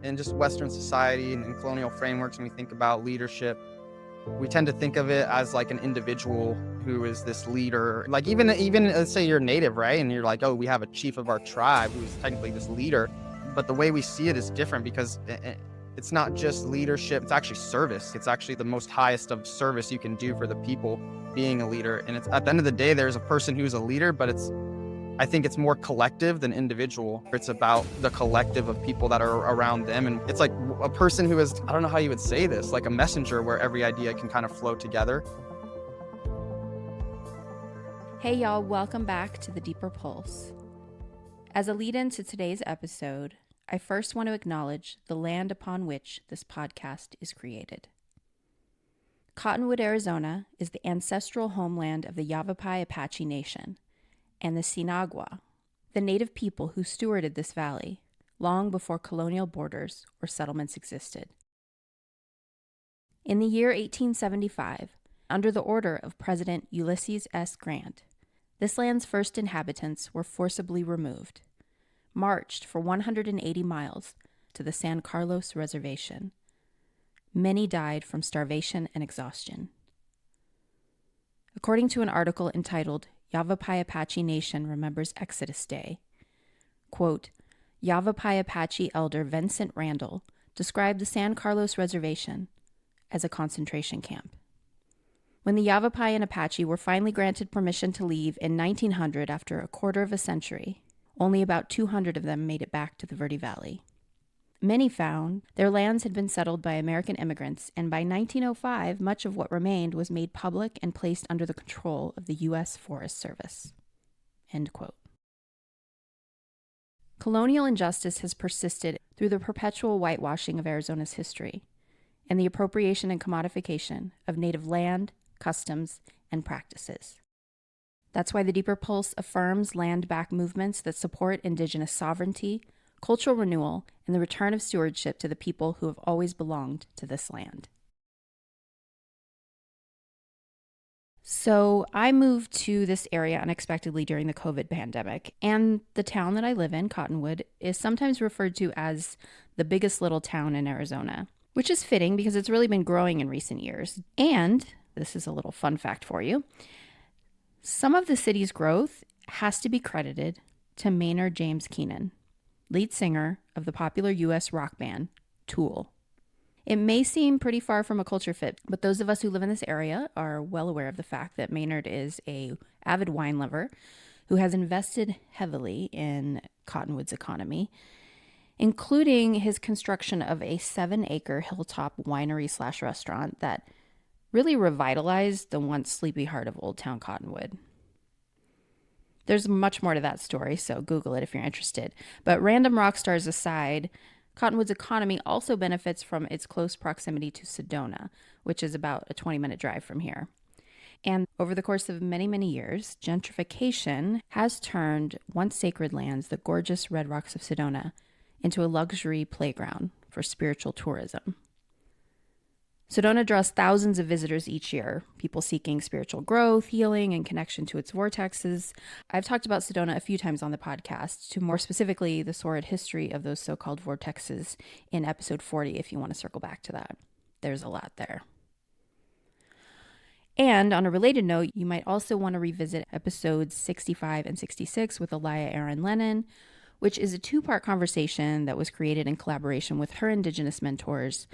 In just Western society and in colonial frameworks, when we think about leadership, we tend to think of it as like an individual who is this leader. Like even let's say you're native, right? And you're like, oh, we have a chief of our tribe who's technically this leader. But the way we see it is different because it's not just leadership, it's actually service. It's actually the most highest of service you can do for the people, being a leader. And it's at the end of the day, there's a person who's a leader, but I think it's more collective than individual. It's about the collective of people that are around them. And it's like a person who is, I don't know how you would say this, like a messenger where every idea can kind of flow together. Hey y'all, welcome back to The Deeper Pulse. As a lead-in to today's episode, I first want to acknowledge the land upon which this podcast is created. Cottonwood, Arizona is the ancestral homeland of the Yavapai Apache Nation and the Sinagua, the native people who stewarded this valley long before colonial borders or settlements existed. In the year 1875, under the order of President Ulysses S. Grant, this land's first inhabitants were forcibly removed, marched for 180 miles to the San Carlos Reservation. Many died from starvation and exhaustion. According to an article entitled Yavapai Apache Nation Remembers Exodus Day, quote, Yavapai Apache elder Vincent Randall described the San Carlos Reservation as a concentration camp. When the Yavapai and Apache were finally granted permission to leave in 1900 after a quarter of a century, only about 200 of them made it back to the Verde Valley. Many found their lands had been settled by American immigrants, and by 1905, much of what remained was made public and placed under the control of the U.S. Forest Service. End quote. Colonial injustice has persisted through the perpetual whitewashing of Arizona's history and the appropriation and commodification of native land, customs, and practices. That's why the Deeper Pulse affirms land-back movements that support Indigenous sovereignty, cultural renewal, and the return of stewardship to the people who have always belonged to this land. So I moved to this area unexpectedly during the COVID pandemic, and the town that I live in, Cottonwood, is sometimes referred to as the biggest little town in Arizona, which is fitting because it's really been growing in recent years. And this is a little fun fact for you. Some of the city's growth has to be credited to Maynard James Keenan, lead singer of the popular U.S. rock band, Tool. It may seem pretty far from a culture fit, but those of us who live in this area are well aware of the fact that Maynard is an avid wine lover who has invested heavily in Cottonwood's economy, including his construction of a 7-acre hilltop winery/restaurant that really revitalized the once sleepy heart of Old Town Cottonwood. There's much more to that story, so Google it if you're interested. But random rock stars aside, Cottonwood's economy also benefits from its close proximity to Sedona, which is about a 20-minute drive from here. And over the course of many, many years, gentrification has turned once sacred lands, the gorgeous red rocks of Sedona, into a luxury playground for spiritual tourism. Sedona draws thousands of visitors each year, people seeking spiritual growth, healing, and connection to its vortexes. I've talked about Sedona a few times on the podcast, to more specifically the sordid history of those so-called vortexes in episode 40, if you want to circle back to that. There's a lot there. And on a related note, you might also want to revisit episodes 65 and 66 with Elia Aaron Lennon, which is a 2-part conversation that was created in collaboration with her Indigenous mentors,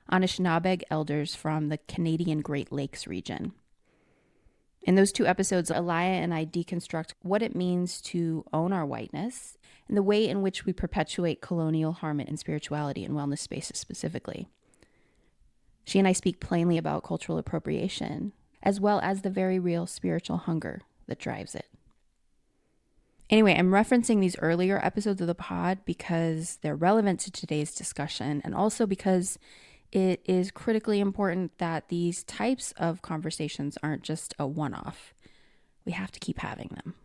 Anishinaabe elders from the Canadian Great Lakes region. In those 2 episodes, Elia and I deconstruct what it means to own our whiteness and the way in which we perpetuate colonial harm in spirituality and wellness spaces specifically. She and I speak plainly about cultural appropriation, as well as the very real spiritual hunger that drives it. Anyway, I'm referencing these earlier episodes of the pod because they're relevant to today's discussion, and also because it is critically important that these types of conversations aren't just a one-off. We have to keep having them.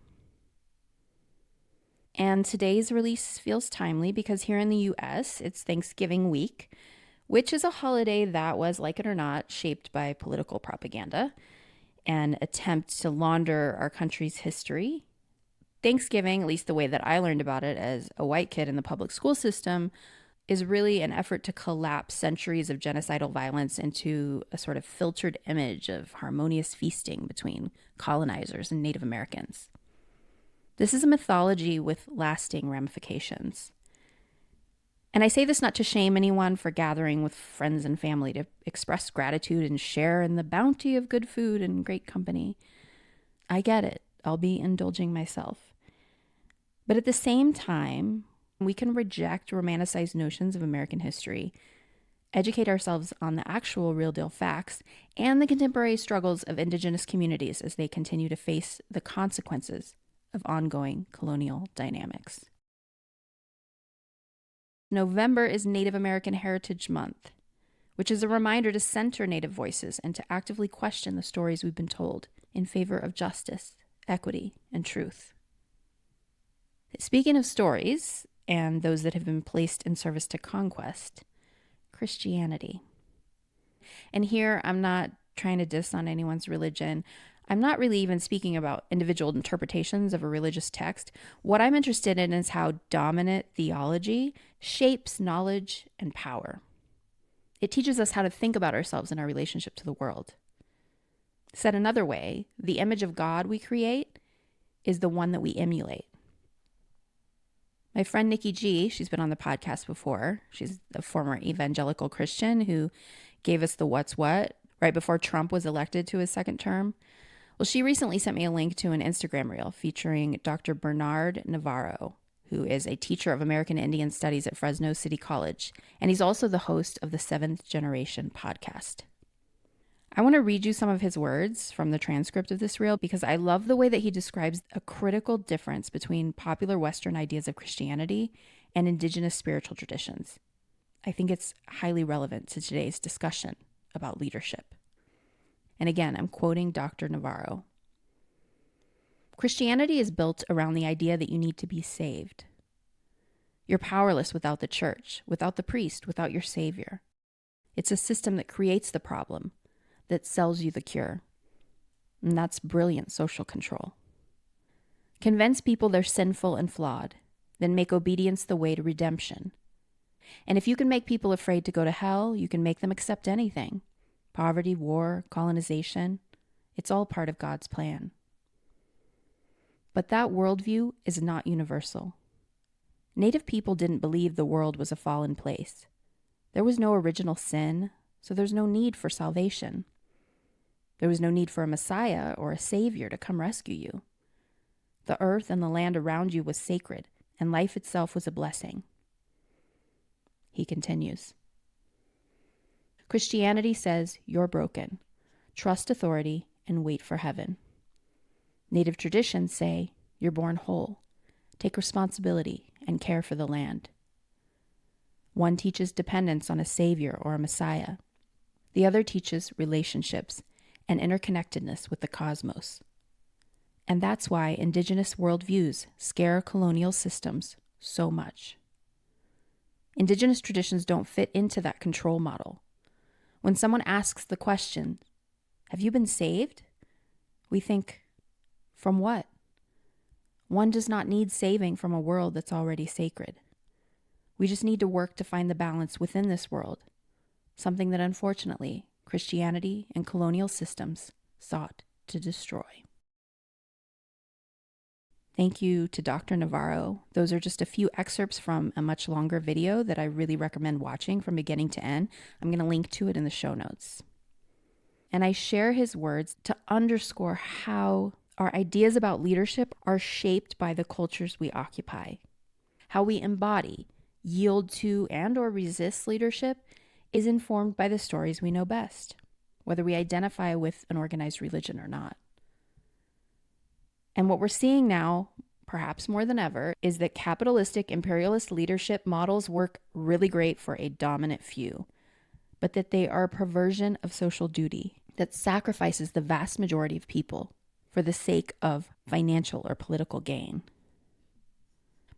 And today's release feels timely because here in the US, it's Thanksgiving week, which is a holiday that was, like it or not, shaped by political propaganda, an attempt to launder our country's history. Thanksgiving, at least the way that I learned about it as a white kid in the public school system, is really an effort to collapse centuries of genocidal violence into a sort of filtered image of harmonious feasting between colonizers and Native Americans. This is a mythology with lasting ramifications. And I say this not to shame anyone for gathering with friends and family to express gratitude and share in the bounty of good food and great company. I get it. I'll be indulging myself. But at the same time, we can reject romanticized notions of American history, educate ourselves on the actual real deal facts, and the contemporary struggles of Indigenous communities as they continue to face the consequences of ongoing colonial dynamics. November is Native American Heritage Month, which is a reminder to center Native voices and to actively question the stories we've been told in favor of justice, equity, and truth. Speaking of stories, and those that have been placed in service to conquest, Christianity. And here, I'm not trying to diss on anyone's religion. I'm not really even speaking about individual interpretations of a religious text. What I'm interested in is how dominant theology shapes knowledge and power. It teaches us how to think about ourselves and our relationship to the world. Said another way, the image of God we create is the one that we emulate. My friend Nikki G, she's been on the podcast before. She's a former evangelical Christian who gave us the what's what right before Trump was elected to his second term. Well, she recently sent me a link to an Instagram reel featuring Dr. Bernard Navarro, who is a teacher of American Indian Studies at Fresno City College, and he's also the host of the Seventh Generation podcast. I want to read you some of his words from the transcript of this reel because I love the way that he describes a critical difference between popular Western ideas of Christianity and indigenous spiritual traditions. I think it's highly relevant to today's discussion about leadership. And again, I'm quoting Dr. Navarro. Christianity is built around the idea that you need to be saved. You're powerless without the church, without the priest, without your savior. It's a system that creates the problem, that sells you the cure. And that's brilliant social control. Convince people they're sinful and flawed, then make obedience the way to redemption. And if you can make people afraid to go to hell, you can make them accept anything. Poverty, war, colonization, it's all part of God's plan. But that worldview is not universal. Native people didn't believe the world was a fallen place. There was no original sin, so there's no need for salvation. There was no need for a Messiah or a Savior to come rescue you. The earth and the land around you was sacred, and life itself was a blessing. He continues. Christianity says you're broken. Trust authority and wait for heaven. Native traditions say you're born whole. Take responsibility and care for the land. One teaches dependence on a Savior or a Messiah. The other teaches relationships and interconnectedness with the cosmos. And that's why indigenous worldviews scare colonial systems so much. Indigenous traditions don't fit into that control model. When someone asks the question, have you been saved? We think, from what? One does not need saving from a world that's already sacred. We just need to work to find the balance within this world, something that unfortunately Christianity and colonial systems sought to destroy. Thank you to Dr. Navarro. Those are just a few excerpts from a much longer video that I really recommend watching from beginning to end. I'm going to link to it in the show notes. And I share his words to underscore how our ideas about leadership are shaped by the cultures we occupy. How we embody, yield to, and or resist leadership is informed by the stories we know best, whether we identify with an organized religion or not. And what we're seeing now, perhaps more than ever, is that capitalistic imperialist leadership models work really great for a dominant few, but that they are a perversion of social duty that sacrifices the vast majority of people for the sake of financial or political gain.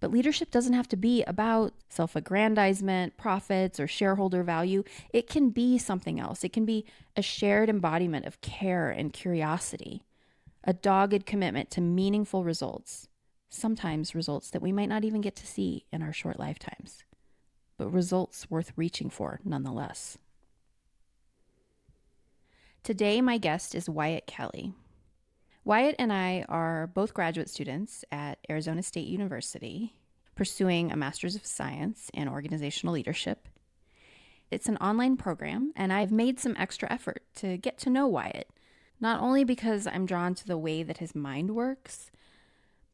But leadership doesn't have to be about self-aggrandizement, profits, or shareholder value. It can be something else. It can be a shared embodiment of care and curiosity, a dogged commitment to meaningful results, sometimes results that we might not even get to see in our short lifetimes. but results worth reaching for nonetheless. Today, my guest is Wyatt Kelly. Wyatt and I are both graduate students at Arizona State University, pursuing a Master's of Science in Organizational Leadership. It's an online program, and I've made some extra effort to get to know Wyatt, not only because I'm drawn to the way that his mind works,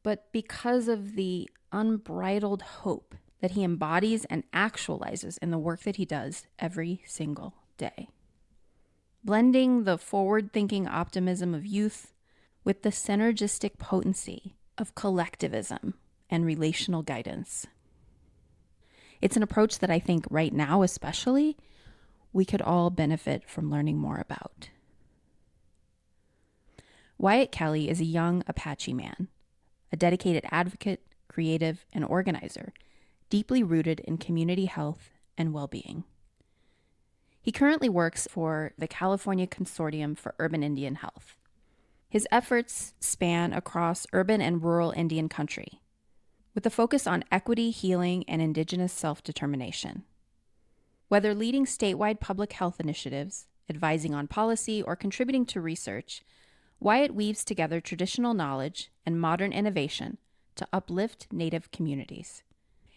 but because of the unbridled hope that he embodies and actualizes in the work that he does every single day. Blending the forward-thinking optimism of youth with the synergistic potency of collectivism and relational guidance. It's an approach that I think right now especially, we could all benefit from learning more about. Wyatt Kelly is a young Apache man, a dedicated advocate, creative, and organizer, deeply rooted in community health and well-being. He currently works for the California Consortium for Urban Indian Health. His efforts span across urban and rural Indian country, with a focus on equity, healing, and Indigenous self-determination. Whether leading statewide public health initiatives, advising on policy, or contributing to research, Wyatt weaves together traditional knowledge and modern innovation to uplift Native communities.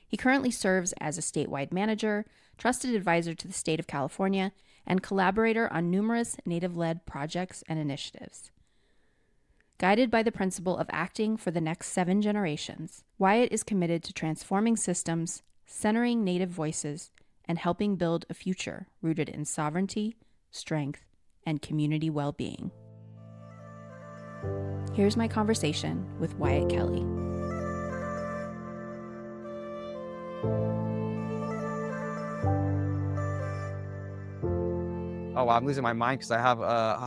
He currently serves as a statewide manager, trusted advisor to the state of California, and collaborator on numerous Native-led projects and initiatives. Guided by the principle of acting for the next 7 generations, Wyatt is committed to transforming systems, centering Native voices, and helping build a future rooted in sovereignty, strength, and community well-being. Here's my conversation with Wyatt Kelly. Oh, wow, I'm losing my mind because I have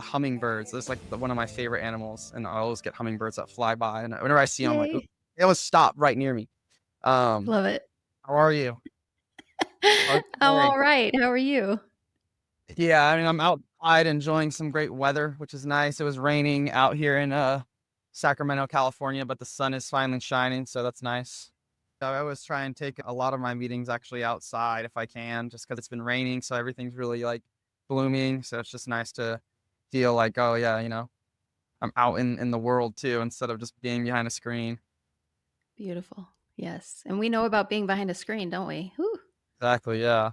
hummingbirds. That's like one of my favorite animals, and I always get hummingbirds that fly by. And whenever I see them, I'm like, "Ooh," Yay. they always stop right near me. Um, Love it. how are you? How's I'm your day? all right. How are you? Yeah, I mean, I'm outside enjoying some great weather, which is nice. It was raining out here in Sacramento, California, but the sun is finally shining, so that's nice. I always try and take a lot of my meetings actually outside if I can, just because it's been raining, so everything's really like blooming. So it's just nice to feel like, oh yeah, I'm out in the world too, instead of just being behind a screen. Beautiful. Yes. And we know about being behind a screen, don't we? Whew. Exactly, yeah.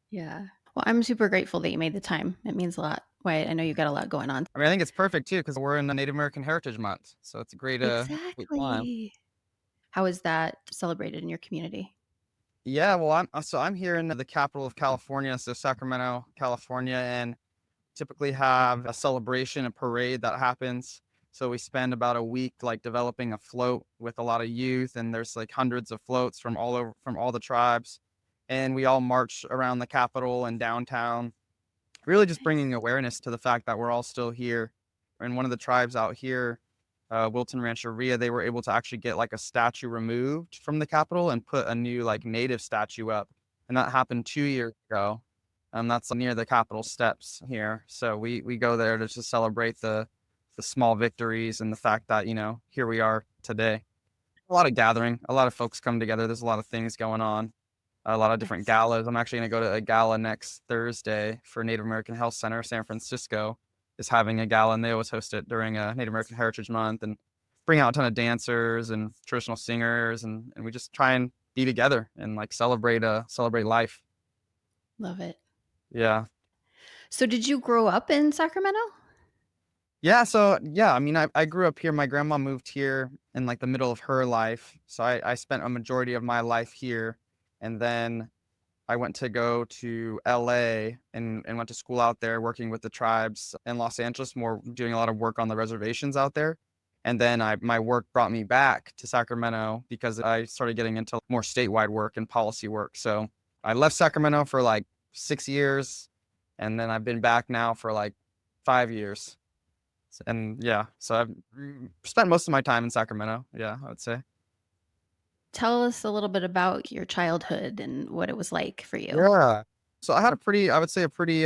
Yeah. Well, I'm super grateful that you made the time. It means a lot. Wyatt, I know you've got a lot going on. I mean, I think it's perfect too because we're in the Native American Heritage Month, so it's a great time. Exactly. How is that celebrated in your community? Yeah, well, I'm here in the capital of California, so Sacramento, California, and typically have a celebration, a parade that happens. So we spend about a week like developing a float with a lot of youth, and there's like hundreds of floats from all over from all the tribes, and we all march around the Capitol and downtown, really just Nice. bringing awareness to the fact that we're all still here. And one of the tribes out here, Wilton Rancheria, they were able to actually get like a statue removed from the Capitol and put a new like native statue up, and that happened 2 years ago. That's near the Capitol steps here. So we go there to just celebrate the small victories and the fact that here we are today. A lot of gathering, a lot of folks come together. There's a lot of things going on, a lot of different Nice. galas. I'm actually going to go to a gala next Thursday for Native American Health Center. San Francisco is having a gala, and they always host it during Native American Heritage Month and bring out a ton of dancers and traditional singers, and we just try and be together and like celebrate life. Love it. Yeah. So did you grow up in Sacramento? Yeah, so yeah, I mean, I grew up here. My grandma moved here in like the middle of her life. So I spent a majority of my life here. And then I went to go to LA and went to school out there working with the tribes in Los Angeles, more doing a lot of work on the reservations out there. And then my work brought me back to Sacramento because I started getting into more statewide work and policy work. So I left Sacramento for like 6 years, and then I've been back now for like 5 years. And yeah, so I've spent most of my time in Sacramento. Yeah, I would say. Tell us a little bit about your childhood and what it was like for you. Yeah. So I had I would say a pretty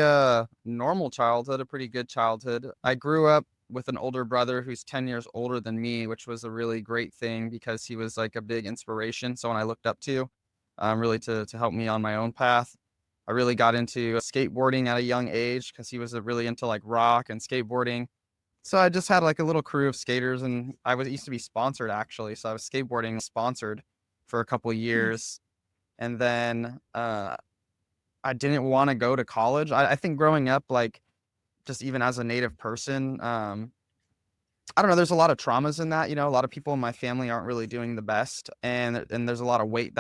normal childhood, a pretty good childhood. I grew up with an older brother who's 10 years older than me, which was a really great thing because he was like a big inspiration, someone I looked up to. really to help me on my own path. I really got into skateboarding at a young age because he was really into like rock and skateboarding. So I just had like a little crew of skaters, and I was used to be sponsored actually. So I was skateboarding sponsored for a couple of Nice. years, and then I didn't want to go to college. I think growing up, like just even as a native person, I don't know. There's a lot of traumas in that. A lot of people in my family aren't really doing the best, and there's a lot of weight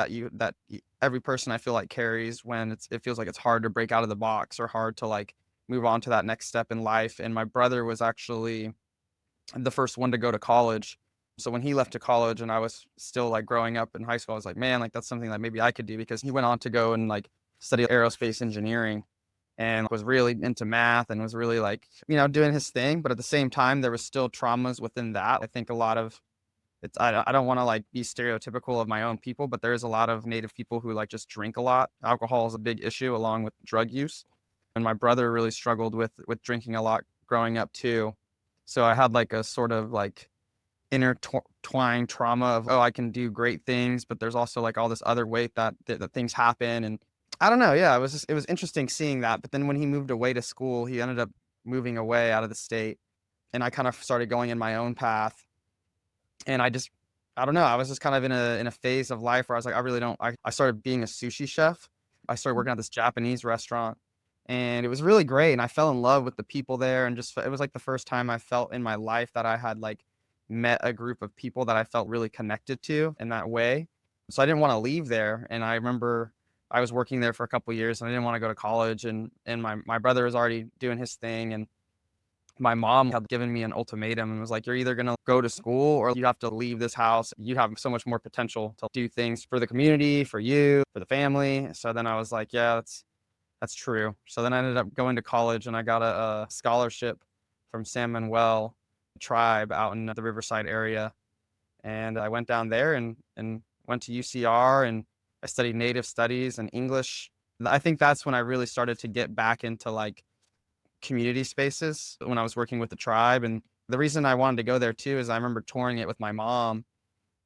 every person I feel like carries when it feels like it's hard to break out of the box or hard to like move on to that next step in life. And my brother was actually the first one to go to college. So when he left to college and I was still like growing up in high school, I was like, man, like that's something that maybe I could do, because he went on to go and like study aerospace engineering and was really into math and was really like, doing his thing. But at the same time, there was still traumas within that. I think a lot of I don't want to like be stereotypical of my own people, but there is a lot of native people who like just drink a lot. Alcohol is a big issue along with drug use. And my brother really struggled with drinking a lot growing up too. So I had like a sort of like intertwined trauma of, oh, I can do great things, but there's also like all this other weight that things happen. And I don't know. Yeah, it was interesting seeing that. But then when he moved away to school, he ended up moving away out of the state, and I kind of started going in my own path. And I don't know. I was just kind of in a phase of life where I was like, I really don't. I started being a sushi chef. I started working at this Japanese restaurant, and it was really great. And I fell in love with the people there, and just it was like the first time I felt in my life that I had like met a group of people that I felt really connected to in that way. So I didn't want to leave there. And I remember I was working there for a couple years, and I didn't want to go to college. And my brother was already doing his thing, and my mom had given me an ultimatum and was like, you're either going to go to school or you have to leave this house. You have so much more potential to do things for the community, for you, for the family. So then I was like, yeah, that's true. So then I ended up going to college, and I got a scholarship from San Manuel tribe out in the Riverside area. And I went down there and went to UCR, and I studied native studies and English. I think that's when I really started to get back into like community spaces when I was working with the tribe. And the reason I wanted to go there too is I remember touring it with my mom.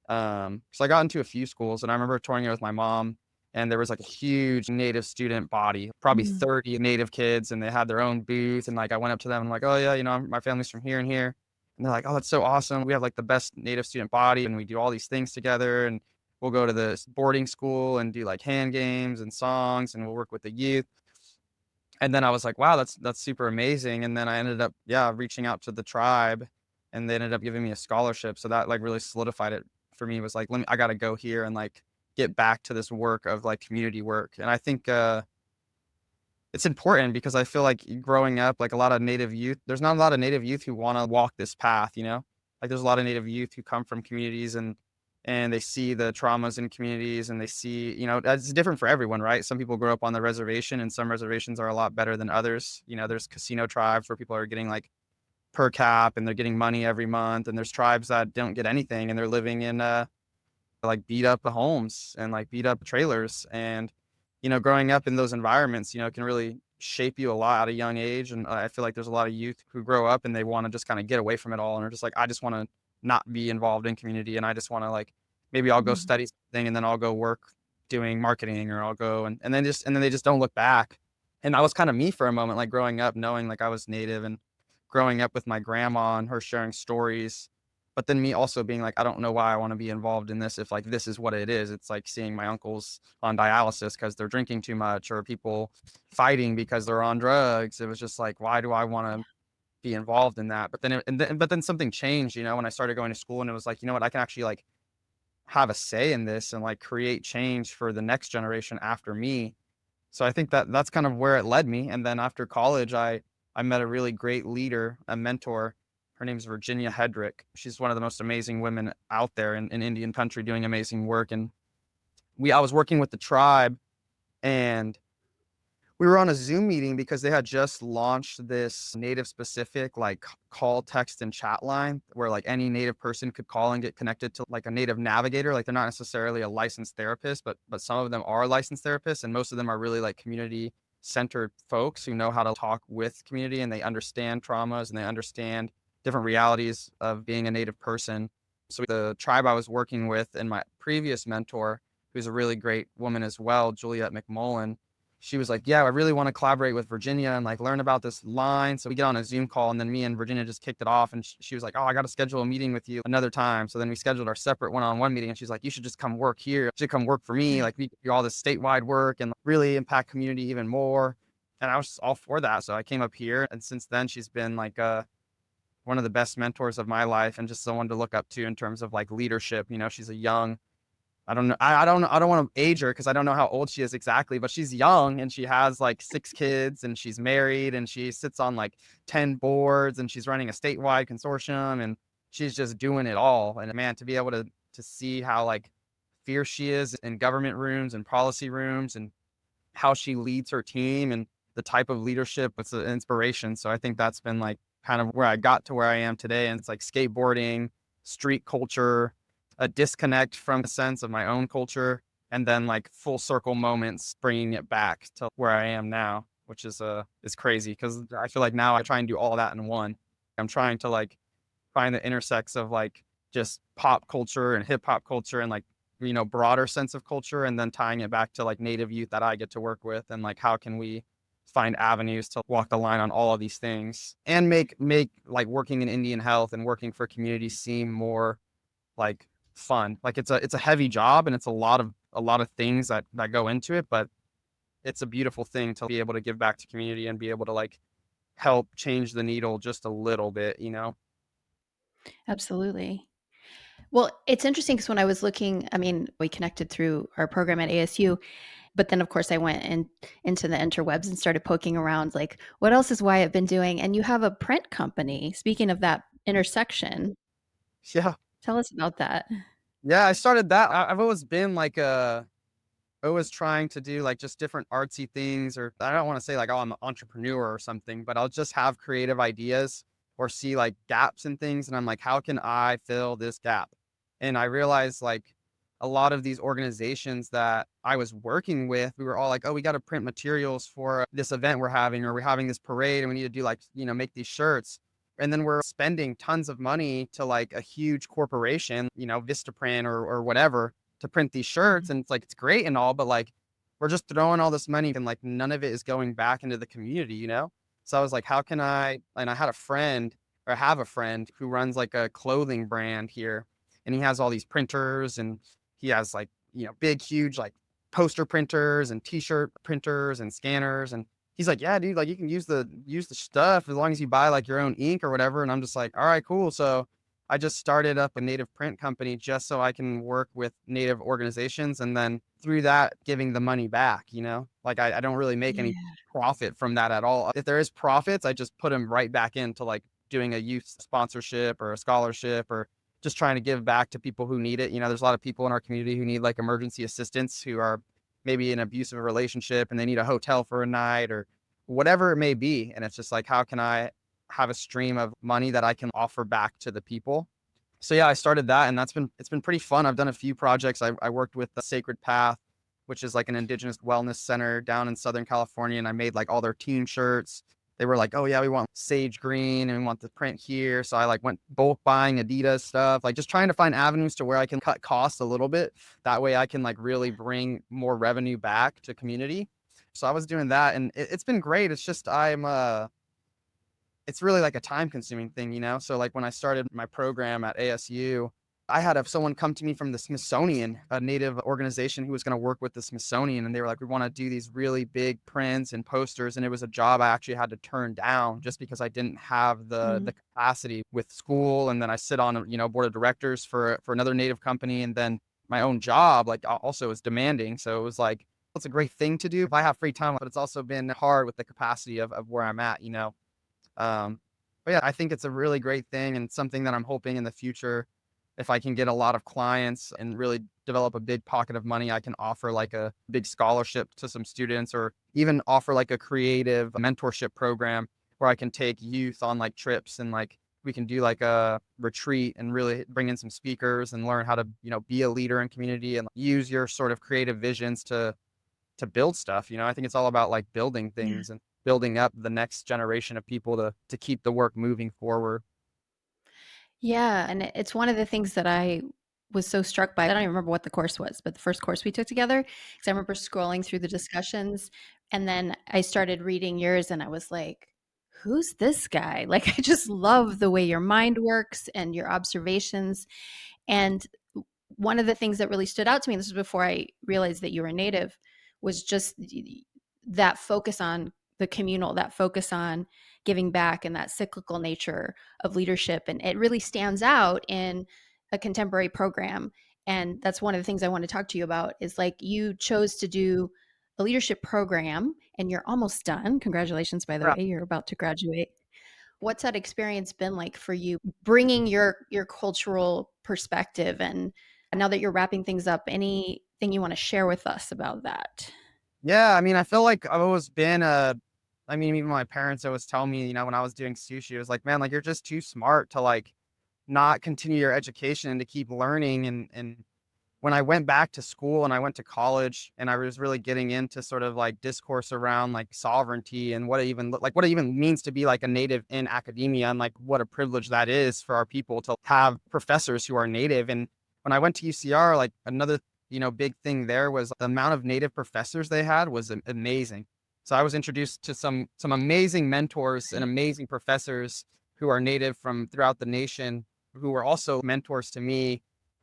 So I got into a few schools, and I remember touring it with my mom, and there was like a huge native student body, probably Mm. 30 native kids, and they had their own booth. And like I went up to them and like, oh yeah, my family's from here and here. And they're like, oh, that's so awesome. We have like the best native student body, and we do all these things together. And we'll go to the boarding school and do like hand games and songs, and we'll work with the youth. And then I was like, wow, that's super amazing. And then I ended up, yeah, reaching out to the tribe, and they ended up giving me a scholarship. So that like really solidified it for me. Was like, I got to go here and like get back to this work of like community work. And I think it's important because I feel like growing up, like a lot of native youth, there's not a lot of native youth who want to walk this path. Like there's a lot of native youth who come from communities, and they see the traumas in communities, and they see, it's different for everyone, right? Some people grow up on the reservation, and some reservations are a lot better than others. There's casino tribes where people are getting like per cap and they're getting money every month. And there's tribes that don't get anything, and they're living in like beat up homes and like beat up trailers. And growing up in those environments can really shape you a lot at a young age. And I feel like there's a lot of youth who grow up and they want to just kind of get away from it all, and are just like, I just want to not be involved in community, and I just want to like, maybe I'll go Mhm. study something, and then I'll go work doing marketing, or I'll go and then they just don't look back. And that was kind of me for a moment, like growing up knowing like I was native, and growing up with my grandma and her sharing stories. But then me also being like, I don't know why I want to be involved in this if like this is what it is. It's like seeing my uncles on dialysis because they're drinking too much, or people fighting because they're on drugs. It was just like, why do I want to be involved in that? But then something changed, when I started going to school, and it was like, you know what, I can actually like have a say in this and like create change for the next generation after me. So I think that's kind of where it led me. And then after college, I met a really great leader, a mentor. Her name's Virginia Hedrick. She's one of the most amazing women out there in Indian country doing amazing work. And I was working with the tribe, and we were on a Zoom meeting because they had just launched this native specific like call, text, and chat line where like any native person could call and get connected to like a native navigator. Like they're not necessarily a licensed therapist, but some of them are licensed therapists, and most of them are really like community centered folks who know how to talk with community, and they understand traumas, and they understand different realities of being a native person. So the tribe I was working with and my previous mentor, who's a really great woman as well, Juliet McMullen. She was like, yeah, I really want to collaborate with Virginia and like learn about this line. So we get on a Zoom call, and then me and Virginia just kicked it off. And she was like, oh, I got to schedule a meeting with you another time. So then we scheduled our separate one-on-one meeting, and she's like, you should just come work here. You should come work for me. Like we could do all this statewide work and really impact community even more. And I was just all for that. So I came up here, and since then she's been like one of the best mentors of my life and just someone to look up to in terms of like leadership. You know, she's a young, I don't know. I don't know. I don't want to age her because I don't know how old she is exactly, but she's young and she has like 6 kids and she's married and she sits on like 10 boards and she's running a statewide consortium and she's just doing it all. And man, to be able to see how like fierce she is in government rooms and policy rooms and how she leads her team and the type of leadership, it's an inspiration. So I think that's been like kind of where I got to where I am today. And it's like skateboarding, street culture, a disconnect from the sense of my own culture, and then like full circle moments, bringing it back to where I am now, which is crazy because I feel like now I try and do all that in one. I'm trying to like find the intersects of like just pop culture and hip hop culture and like, you know, broader sense of culture, and then tying it back to like native youth that I get to work with, and like how can we find avenues to walk the line on all of these things and make like working in Indian health and working for community seem more like fun. Like it's a heavy job and it's a lot of things that go into it, but it's a beautiful thing to be able to give back to community and be able to like help change the needle just a little bit, you know? Absolutely. Well, it's interesting because when I was looking, I mean, we connected through our program at ASU, but then of course I went into the interwebs and started poking around like, what else has Wyatt been doing? And you have a print company. Speaking of that intersection, Yeah. tell us about that. Yeah, I started that. I've always been like always trying to do like just different artsy things, or I don't want to say like, oh, I'm an entrepreneur or something, but I'll just have creative ideas or see like gaps in things. And I'm like, how can I fill this gap? And I realized like a lot of these organizations that I was working with, we were all like, oh, we got to print materials for this event we're having, or we're having this parade and we need to do like, you know, make these shirts. And then we're spending tons of money to like a huge corporation, you know, Vistaprint or whatever, to print these shirts. And it's like, it's great and all, but like, we're just throwing all this money and like none of it is going back into the community, you know? So I was like, how can and I had a friend, or I have a friend who runs like a clothing brand here, and he has all these printers and he has like, you know, big, huge, like poster printers and t-shirt printers and scanners. And he's like, yeah, dude, like you can use the stuff as long as you buy like your own ink or whatever. And I'm just like, all right, cool. So I just started up a native print company just so I can work with native organizations, and then through that, giving the money back, you know, like I don't really make any Yeah. profit from that at all. If there is profits, I just put them right back into like doing a youth sponsorship or a scholarship, or just trying to give back to people who need it. You know, there's a lot of people in our community who need like emergency assistance, who are maybe in an abusive relationship and they need a hotel for a night or whatever it may be. And it's just like, how can I have a stream of money that I can offer back to the people? So yeah, I started that, and it's been pretty fun. I've done a few projects. I worked with the Sacred Path, which is like an Indigenous wellness center down in Southern California, and I made like all their team shirts. They were like, oh yeah, we want sage green and we want the print here. So I like went bulk buying Adidas stuff, like just trying to find avenues to where I can cut costs a little bit. That way I can like really bring more revenue back to community. So I was doing that, and it's been great. It's just it's really like a time consuming thing, you know? So like when I started my program at ASU, I had someone come to me from the Smithsonian, a native organization who was going to work with the Smithsonian. And they were like, we want to do these really big prints and posters. And it was a job I actually had to turn down just because I didn't have the Mm. capacity with school. And then I sit on, you know, board of directors for another native company. And then my own job, like also is demanding. So it was like, it's a great thing to do if I have free time, but it's also been hard with the capacity of where I'm at, you know? Um, but yeah, I think it's a really great thing and something that I'm hoping in the future, if I can get a lot of clients and really develop a big pocket of money, I can offer like a big scholarship to some students, or even offer like a creative mentorship program where I can take youth on like trips, and like we can do like a retreat and really bring in some speakers and learn how to, you know, be a leader in community and use your sort of creative visions to build stuff. You know, I think it's all about like building Yeah. things and building up the next generation of people to keep the work moving forward. Yeah, and it's one of the things that I was so struck by, I don't even remember what the course was, but the first course we took together, because I remember scrolling through the discussions, and then I started reading yours and I was like, who's this guy? Like, I just love the way your mind works and your observations. And one of the things that really stood out to me, this was before I realized that you were Native, was just that focus on the communal, that focus on giving back, and that cyclical nature of leadership. And it really stands out in a contemporary program. And that's one of the things I want to talk to you about, is like, you chose to do a leadership program and you're almost done. Congratulations, by the way, you're about to graduate. What's that experience been like for you, bringing your cultural perspective? And now that you're wrapping things up, anything you want to share with us about that? Yeah, I mean, I feel like I've always been I mean, even my parents always tell me, when I was doing sushi, it was like, man, like you're just too smart to like not continue your education and to keep learning. And when I went back to school and I went to college and I was really getting into sort of like discourse around like sovereignty and what it even means to be like a native in academia, and like what a privilege that is for our people to have professors who are native. And when I went to UCR, like another, big thing there was the amount of native professors they had was amazing. So I was introduced to some amazing mentors and amazing professors who are native from throughout the nation, who were also mentors to me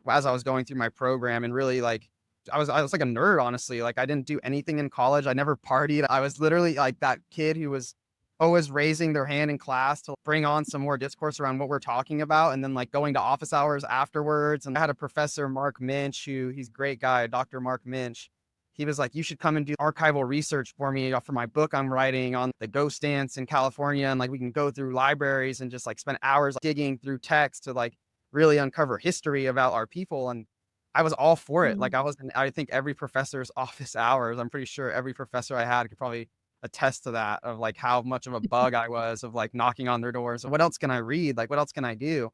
as I was going through my program. And really like I was like a nerd, honestly. Like I didn't do anything in college. I never partied. I was literally like that kid who was always raising their hand in class to bring on some more discourse around what we're talking about, and then like going to office hours afterwards. And I had a professor, Mark Minch, he's a great guy, Dr. Mark Minch. He was like, you should come and do archival research for me for my book I'm writing on the ghost dance in California. And like, we can go through libraries and just like spend hours digging through text to like really uncover history about our people. And I was all for it. Like Mm. I think every professor's office hours, I'm pretty sure every professor I had could probably attest to that, of like how much of a bug I was of like knocking on their doors. What else can I read? Like, what else can I do?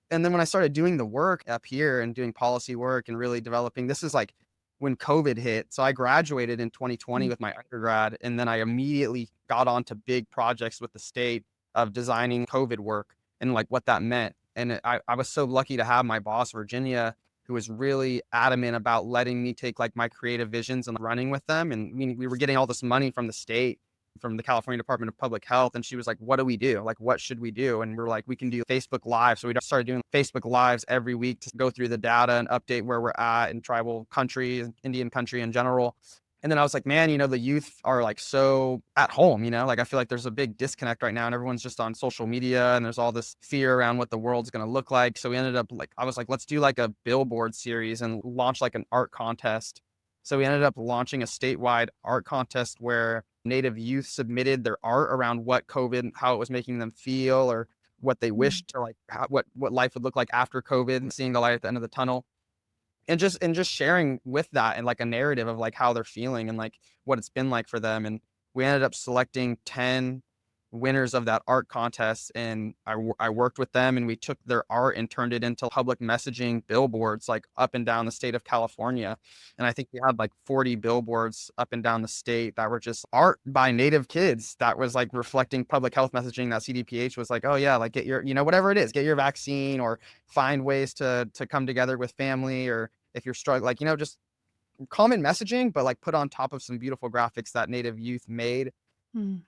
And then when I started doing the work up here and doing policy work and really developing, this is like when COVID hit. So I graduated in 2020 Mm. with my undergrad, and then I immediately got onto big projects with the state of designing COVID work and like what that meant. And I was so lucky to have my boss, Virginia, who was really adamant about letting me take like my creative visions and running with them. And we were getting all this money from the state, from the California Department of Public Health. And she was like, what do we do? Like, what should we do? And we're like, we can do Facebook Live. So we started doing Facebook Lives every week to go through the data and update where we're at in tribal country and Indian country in general. And then I was like, man, the youth are like so at home, like I feel like there's a big disconnect right now, and everyone's just on social media and there's all this fear around what the world's going to look like. So we ended up like, I was like, let's do like a billboard series and launch like an art contest. So we ended up launching a statewide art contest where Native youth submitted their art around what COVID, how it was making them feel, or what they Mm. wished, or like what life would look like after COVID, and seeing the light at the end of the tunnel. And just sharing with that and like a narrative of like how they're feeling and like what it's been like for them. And we ended up selecting 10 winners of that art contest, and I worked with them, and we took their art and turned it into public messaging billboards like up and down the state of California. And I think we had like 40 billboards up and down the state that were just art by Native kids that was like reflecting public health messaging that CDPH was like, oh yeah, like get your, whatever it is, get your vaccine, or find ways to come together with family, or if you're struggling, like, just common messaging, but like put on top of some beautiful graphics that Native youth made. Mm.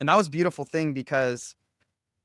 And that was a beautiful thing because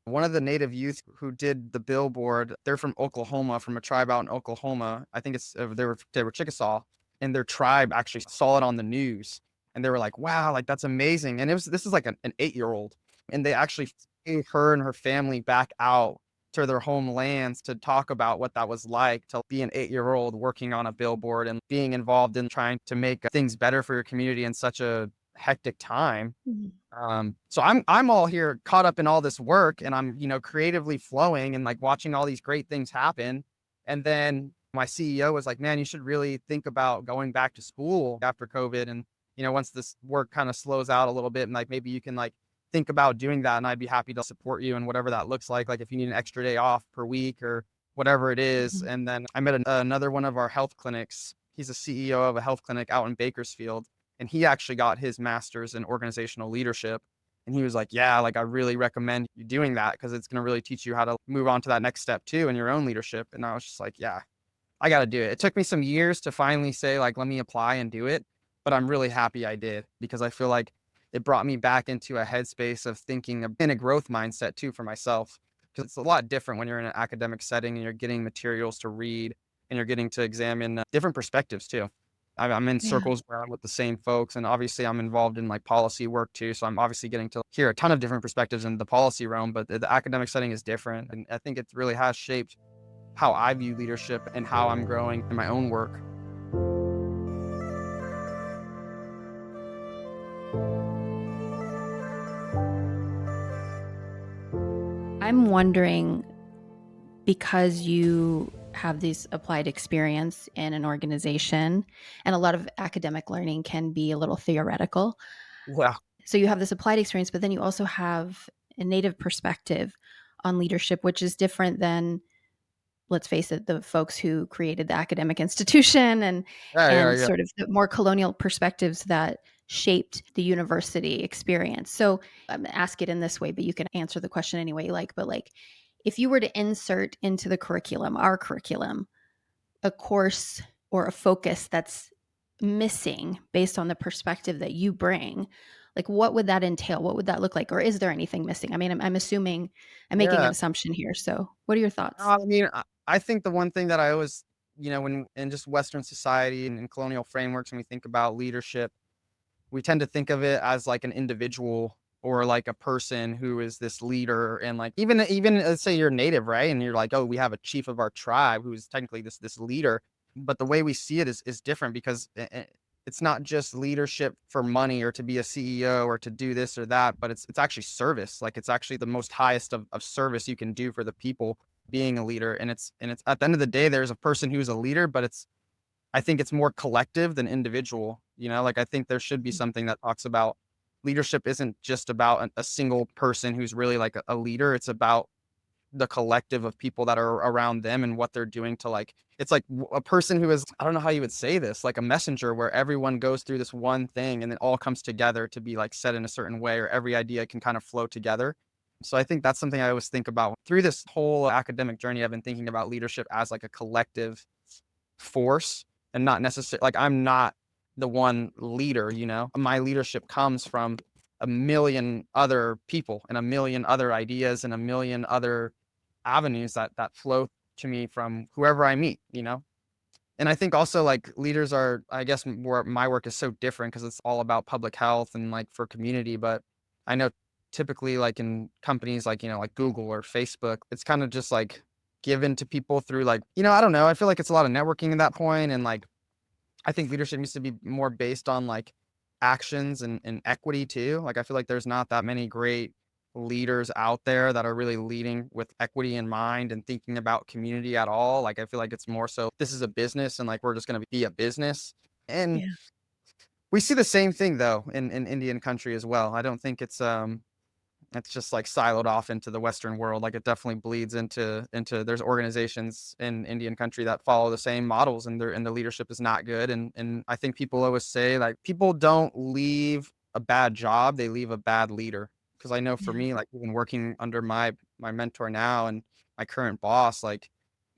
one of the Native youth who did the billboard, they're from Oklahoma, from a tribe out in Oklahoma. I think they were Chickasaw, and their tribe actually saw it on the news, and they were like, "Wow, like that's amazing!" And this is like an 8-year-old, and they actually flew her and her family back out to their homelands to talk about what that was like to be an 8-year-old working on a billboard and being involved in trying to make things better for your community in such a hectic time. Mm. So I'm all here caught up in all this work, and I'm, creatively flowing and like watching all these great things happen. And then my CEO was like, man, you should really think about going back to school after COVID. And, once this work kind of slows out a little bit, and like maybe you can like think about doing that, and I'd be happy to support you in whatever that looks like if you need an extra day off per week or whatever it is. Mhm. And then I met another one of our health clinics. He's a CEO of a health clinic out in Bakersfield, and he actually got his master's in organizational leadership. And he was like, yeah, like I really recommend you doing that because it's going to really teach you how to move on to that next step too in your own leadership. And I was just like, yeah, I got to do it. It took me some years to finally say, like, let me apply and do it. But I'm really happy I did because I feel like it brought me back into a headspace of thinking in a growth mindset too for myself. Because it's a lot different when you're in an academic setting and you're getting materials to read and you're getting to examine different perspectives too. I'm in Yeah. circles where I'm with the same folks, and obviously I'm involved in like policy work too. So I'm obviously getting to hear a ton of different perspectives in the policy realm, but the academic setting is different. And I think it really has shaped how I view leadership and how I'm growing in my own work. I'm wondering, because you have this applied experience in an organization, and a lot of academic learning can be a little theoretical. Well, So you have this applied experience, but then you also have a native perspective on leadership, which is different than, let's face it, the folks who created the academic institution and yeah, yeah, yeah. sort of the more colonial perspectives that shaped the university experience. So I'm gonna ask it in this way, but you can answer the question any way you like. But like, if you were to insert into the curriculum, our curriculum, a course or a focus that's missing based on the perspective that you bring, like what would that entail? What would that look like? Or is there anything missing? I mean, I'm assuming, I'm making Yeah. an assumption here. So what are your thoughts? I mean, I think the one thing that I always, when in just Western society and in colonial frameworks, when we think about leadership, we tend to think of it as like an individual or like a person who is this leader. And like, even let's say you're native, right? And you're like, oh, we have a chief of our tribe who's technically this leader. But the way we see it is different because it's not just leadership for money or to be a CEO or to do this or that, but it's actually service. Like it's actually the most highest of service you can do for the people, being a leader. And it's at the end of the day, there's a person who's a leader, but I think it's more collective than individual. Like I think there should be something that talks about leadership isn't just about a single person who's really like a leader. It's about the collective of people that are around them and what they're doing to like, it's like a person who is, I don't know how you would say this, like a messenger where everyone goes through this one thing and it all comes together to be like said in a certain way, or every idea can kind of flow together. So I think that's something I always think about through this whole academic journey. I've been thinking about leadership as like a collective force and not necessarily like I'm not the one leader. My leadership comes from a million other people and a million other ideas and a million other avenues that flow to me from whoever I meet. And I think also like leaders are, I guess, where my work is so different because it's all about public health and like for community. But I know typically like in companies like, like Google or Facebook, it's kind of just like given to people through like, I don't know. I feel like it's a lot of networking at that point. And like, I think leadership needs to be more based on like actions and equity too. Like, I feel like there's not that many great leaders out there that are really leading with equity in mind and thinking about community at all. Like, I feel like it's more so this is a business and like we're just going to be a business. And Yeah. we see the same thing though in Indian country as well. I don't think it's just like siloed off into the Western world. Like it definitely bleeds into there's organizations in Indian country that follow the same models and the leadership is not good. And I think people always say like people don't leave a bad job, they leave a bad leader. Cause I know for Yeah. me, like even working under my mentor now and my current boss, like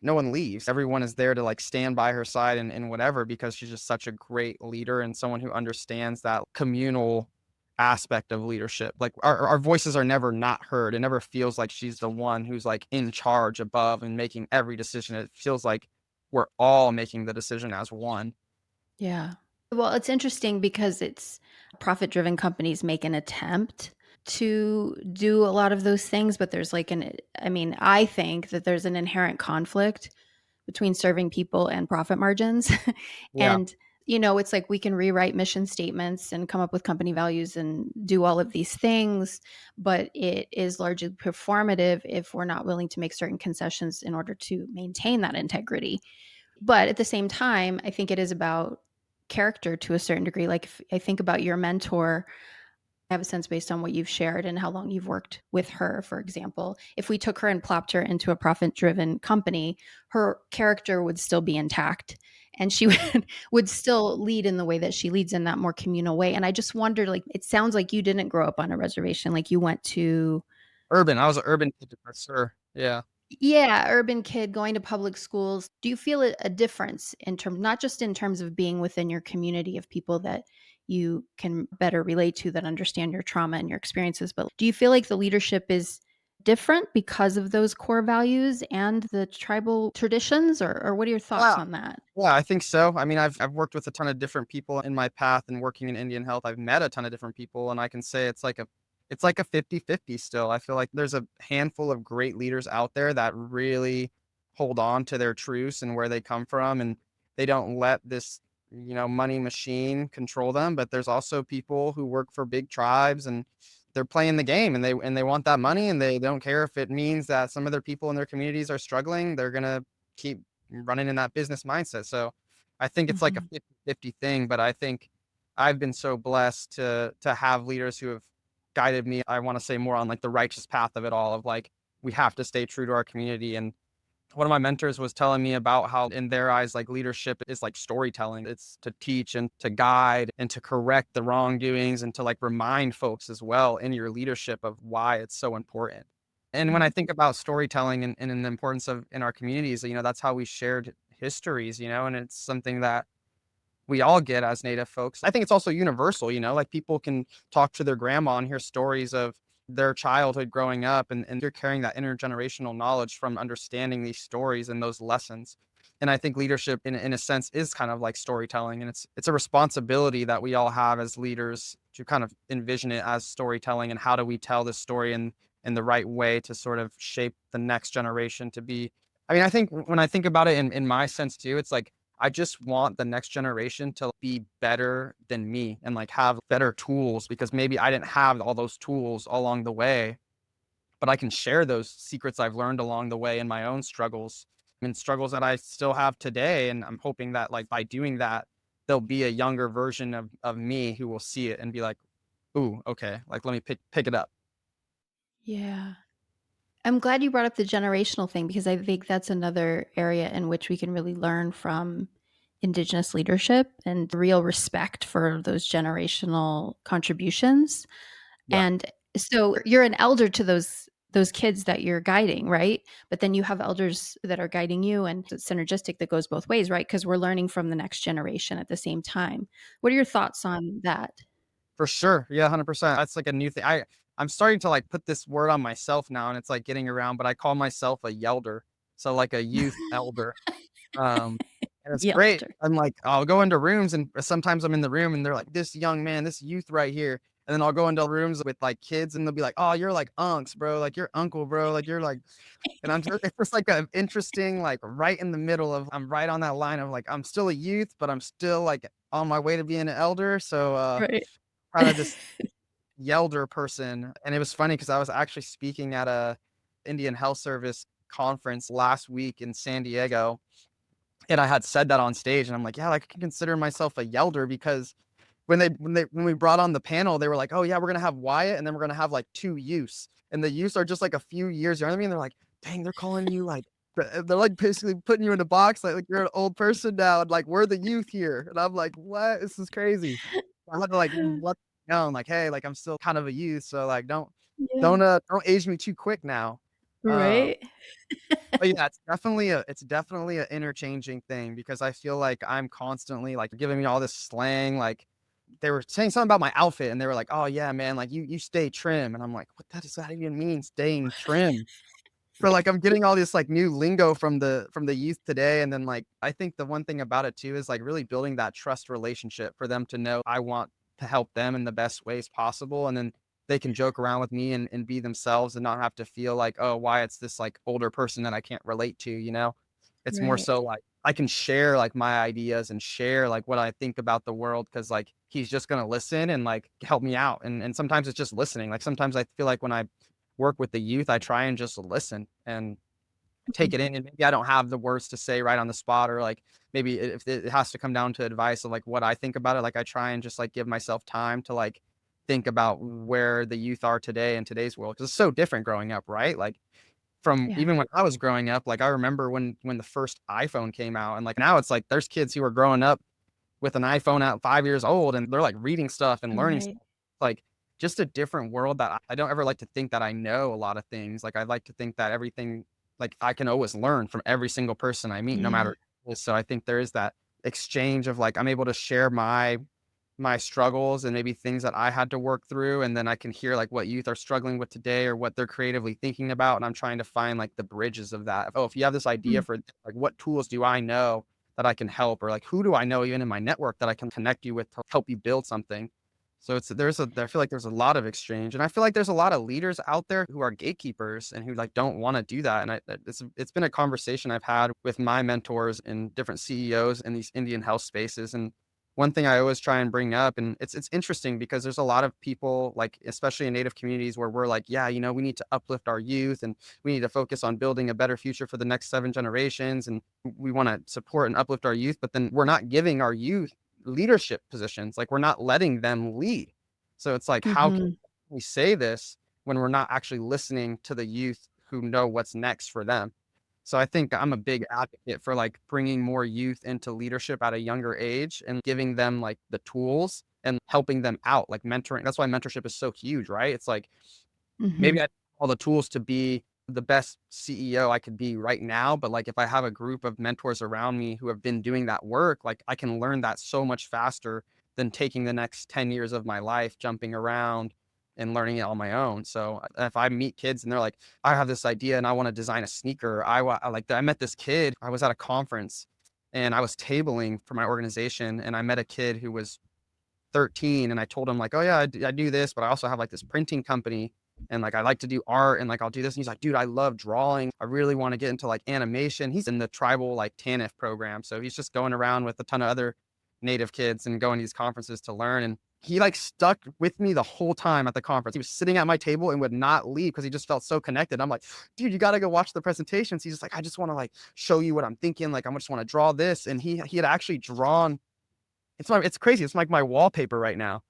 no one leaves. Everyone is there to like stand by her side and whatever, because she's just such a great leader and someone who understands that communal aspect of leadership. Like our voices are never not heard. It never feels like she's the one who's like in charge above and making every decision. It feels like we're all making the decision as one. Yeah. Well, it's interesting because it's profit-driven companies make an attempt to do a lot of those things, but there's like I mean, I think that there's an inherent conflict between serving people and profit margins. Yeah. And, it's like we can rewrite mission statements and come up with company values and do all of these things, but it is largely performative if we're not willing to make certain concessions in order to maintain that integrity. But at the same time, I think it is about character to a certain degree. Like if I think about your mentor, I have a sense based on what you've shared and how long you've worked with her, for example. If we took her and plopped her into a profit driven company, her character would still be intact and she would still lead in the way that she leads, in that more communal way. And I just wondered, like, it sounds like you didn't grow up on a reservation. Like you went to, Urban. I was an urban kid for sure. Yeah. Yeah, urban kid going to public schools. Do you feel a difference in terms, not just in terms of being within your community of people that you can better relate to, that understand your trauma and your experiences, but do you feel like the leadership is different because of those core values and the tribal traditions, or what are your thoughts Yeah. on that? Yeah, I think so. I mean, I've worked with a ton of different people in my path and working in Indian health. I've met a ton of different people, and I can say it's like a 50-50 still. I feel like there's a handful of great leaders out there that really hold on to their truths and where they come from, and they don't let this, money machine control them. But there's also people who work for big tribes, and they're playing the game, and they want that money, and they don't care if it means that some of their people in their communities are struggling. They're gonna keep running in that business mindset. So I think it's like a Mhm. 50-50 thing, but I think I've been so blessed to have leaders who have guided me. I want to say more on like the righteous path of it all, of like we have to stay true to our community. And one of my mentors was telling me about how in their eyes like leadership is like storytelling. It's to teach and to guide and to correct the wrongdoings and to like remind folks as well in your leadership of why it's so important. And when I Mhm. think about storytelling and the importance of in our communities, that's how we shared histories, and it's something that we all get as Native folks. I think it's also universal, like people can talk to their grandma and hear stories of their childhood growing up, and you're carrying that intergenerational knowledge from understanding these stories and those lessons. And I think leadership in a sense is kind of like storytelling. And it's a responsibility that we all have as leaders to kind of envision it as storytelling, and how do we tell this story in the right way to sort of shape the next generation to be. I mean, I think when I think about it in my sense too, it's like I just want the next generation to be better than me and like have better tools, because maybe I didn't have all those tools along the way, but I can share those secrets I've learned along the way in my own struggles and struggles that I still have today. And I'm hoping that like by doing that, there'll be a younger version of me who will see it and be like, ooh, okay, like let me pick it up. Yeah. I'm glad you brought up the generational thing because I think that's another area in which we can really learn from Indigenous leadership and real respect for those generational contributions. Yeah. And so you're an elder to those kids that you're guiding, right? But then you have elders that are guiding you, and it's synergistic that goes both ways, right? Because we're learning from the next generation at the same time. What are your thoughts on that? For sure. Yeah, 100%. That's like a new thing. I'm starting to like put this word on myself now, and it's like getting around, but I call myself a Yelder. So like a youth elder. And it's great. Yelder. I'm like, I'll go into rooms, and sometimes I'm in the room and they're like, this young man, this youth right here. And then I'll go into rooms with like kids, and they'll be like, oh, you're like unks, bro. Like you're uncle, bro. Like you're like, and it's just like an interesting, like right in the middle of, I'm right on that line of like, I'm still a youth, but I'm still like on my way to being an elder. So, Right. kind of this Yelder person. And it was funny because I was actually speaking at a Indian Health Service conference last week in San Diego, and I had said that on stage, and I'm like, yeah, like, I can consider myself a Yelder, because when we brought on the panel, they were like, oh yeah, we're gonna have Wyatt, and then we're gonna have like two youths, and the youths are just like a few years younger than me, and they're like, dang, they're calling you like, they're like basically putting you in a box, like you're an old person now, and like we're the youth here, and I'm like, what? This is crazy. I had to like let them know, like, hey, like I'm still kind of a youth, so like Yeah. don't age me too quick now. Um, Right? but yeah, it's definitely a interchanging thing, because I feel like I'm constantly like giving me all this slang. Like they were saying something about my outfit, and they were like, "Oh yeah, man, like you stay trim," and I'm like, "What does that even mean, staying trim?" But like I'm getting all this like new lingo from the youth today, and then like I think the one thing about it too is like really building that trust relationship for them to know I want to help them in the best ways possible, and then they can joke around with me and be themselves and not have to feel like, oh, why it's this like older person that I can't relate to. It's more Right. so like I can share like my ideas and share like what I think about the world, because like he's just gonna listen and like help me out. And sometimes it's just listening. Like sometimes I feel like when I work with the youth, I try and just listen and take Mhm. it in. And maybe I don't have the words to say right on the spot, or like maybe if it has to come down to advice of like what I think about it, like I try and just like give myself time to like think about where the youth are today in today's world, because it's so different growing up, right? Like from Yeah. even when I was growing up, like I remember when the first iPhone came out, and like now it's like there's kids who are growing up with an iPhone at 5 years old, and they're like reading stuff and learning Right. stuff. Like just a different world that I don't ever like to think that I know a lot of things. Like I like to think that everything, like I can always learn from every single person I meet, no Mm, matter. So I think there is that exchange of like I'm able to share my struggles and maybe things that I had to work through. And then I can hear like what youth are struggling with today or what they're creatively thinking about. And I'm trying to find like the bridges of that. Oh, if you have this idea mm, for like what tools do I know that I can help, or like who do I know even in my network that I can connect you with to help you build something. So I feel like there's a lot of exchange, and I feel like there's a lot of leaders out there who are gatekeepers and who like don't want to do that. And it's been a conversation I've had with my mentors and different CEOs in these Indian health spaces. And one thing I always try and bring up, and it's interesting because there's a lot of people, like especially in Native communities, where we're like, yeah, we need to uplift our youth and we need to focus on building a better future for the next 7 generations, and we want to support and uplift our youth, but then we're not giving our youth leadership positions. Like we're not letting them lead. So it's like, how can mhm, we say this when we're not actually listening to the youth who know what's next for them? So I think I'm a big advocate for like bringing more youth into leadership at a younger age and giving them like the tools and helping them out, like mentoring. That's why mentorship is so huge, right? It's like maybe mhm, I have all the tools to be the best CEO I could be right now, but like if I have a group of mentors around me who have been doing that work, like I can learn that so much faster than taking the next 10 years of my life jumping around and learning it on my own. So if I meet kids and they're like, I have this idea and I want to design a sneaker, I met this kid. I was at a conference and I was tabling for my organization, and I met a kid who was 13, and I told him like, "Oh yeah, I do this, but I also have like this printing company, and like I like to do art, and like I'll do this." And he's like, "Dude, I love drawing. I really want to get into like animation." He's in the tribal like TANF program, so he's just going around with a ton of other native kids and going to these conferences to learn. And he like stuck with me the whole time at the conference. He was sitting at my table and would not leave because he just felt so connected. I'm like, "Dude, you got to go watch the presentations." He's just like, "I just want to like show you what I'm thinking. Like I just want to draw this." And he had actually drawn, it's crazy. It's like my wallpaper right now.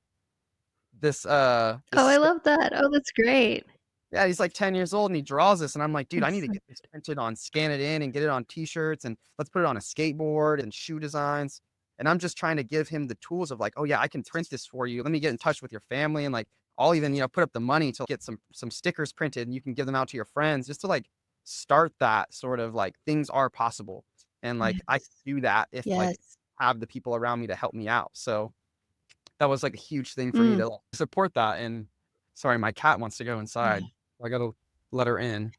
Oh, I This love that. Oh, that's great. yeah, he's like 10 years old and he draws this, and I'm like, "Dude, I need That's to so get this printed on, scan it in and get it on t-shirts, and let's put it on a skateboard and shoe designs." And I'm just trying to give him the tools of like, "Oh yeah, I can print this for you. Let me get in touch with your family, and like I'll even, put up the money to get some stickers printed and you can give them out to your friends just to like start that sort of like things are possible." And like I can Yes. do that if like Yes. have the people around me to help me out. So that was like a huge thing for me Mm, to like, support that. And sorry, my cat wants to go inside. yeah. I gotta let her in.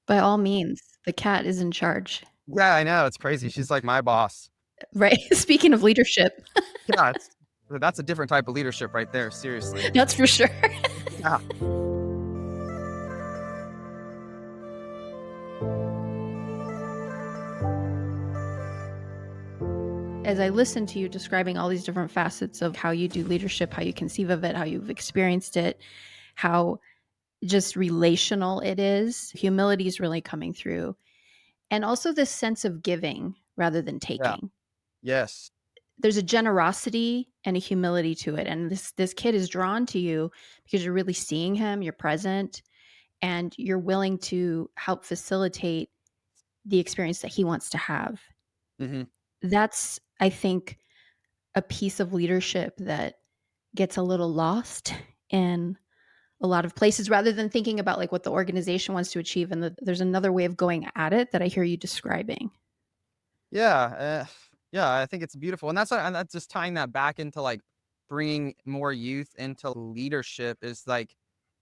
By all means, the cat is in charge. Yeah, I know, it's crazy. She's like my boss. Right? Speaking of leadership, Yeah, that's a different type of leadership right there, seriously. that's for sure. Yeah. As I listen to you describing all these different facets of how you do leadership, how you conceive of it, how you've experienced it, how just relational it is, humility is really coming through. And also this sense of giving rather than Yeah. taking. Yes. There's a generosity and a humility to it. And this kid is drawn to you because you're really seeing him, you're present, and you're willing to help facilitate the experience that he wants to have. Mhm. That's, I think, a piece of leadership that gets a little lost in a lot of places rather than thinking about like what the organization wants to achieve, and there's another way of going at it that I hear you describing. Yeah, yeah, I think it's beautiful, and that's just tying that back into, like, bringing more youth into leadership is, like,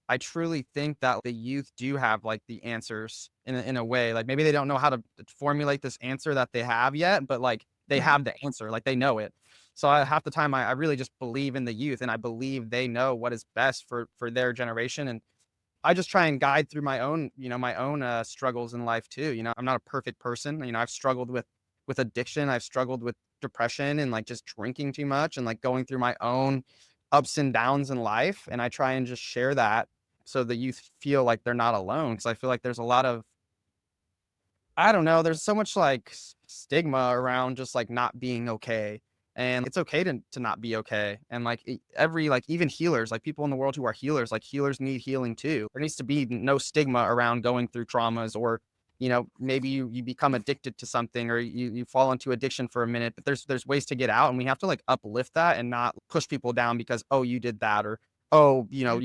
I truly think that the youth do have, like, the answers in a way. Like, maybe they don't know how to formulate this answer that they have yet, but, like, they Right. have the answer, like, they know it. So, half the time, I really just believe in the youth, and I believe they know what is best for their generation. And I just try and guide through my own struggles in life too. I'm not a perfect person. I've struggled with addiction. I've struggled with depression and like just drinking too much and like going through my own ups and downs in life. And I try and just share that so the youth feel like they're not alone. Cause I feel like there's a lot of, I don't know, there's so much like stigma around just like not being okay. And it's okay to not be okay. And like every, like even healers, like people in the world who are healers, like healers need healing too. There needs to be no stigma around going through traumas, or, maybe you become addicted to something, or you fall into addiction for a minute, but there's ways to get out. And we have to like uplift that and not push people down because, oh, you did that, or, oh, Yeah.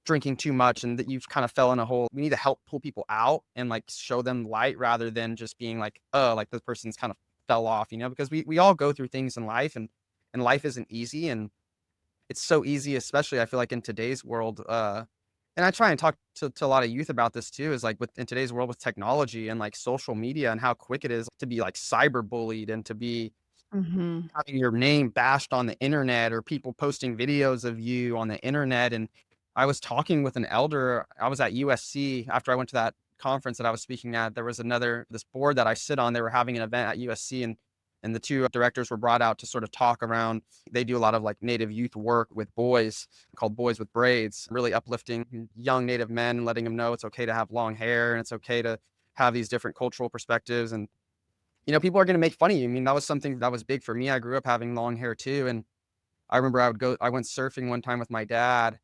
drinking too much and that you've kind of fell in a hole. We need to help pull people out and like show them light rather than just being like, oh, like this person's kind of fell off, because we all go through things in life, and life isn't easy, and it's so easy, especially I feel like in today's world. And I try and talk to a lot of youth about this too, is like in today's world with technology and like social media and how quick it is to be like cyber bullied and to be Hmm. having your name bashed on the internet or people posting videos of you on the internet. And I was talking with an elder. I was at USC after I went to that conference that I was speaking at. There was this board that I sit on. They were having an event at USC, and the two directors were brought out to sort of talk around. They do a lot of like Native youth work with boys called Boys with Braids, really uplifting young Native men and letting them know it's okay to have long hair and it's okay to have these different cultural perspectives. And people are going to make fun of you. I mean, that was something that was big for me. I grew up having long hair too. And I remember I went surfing one time with my dad.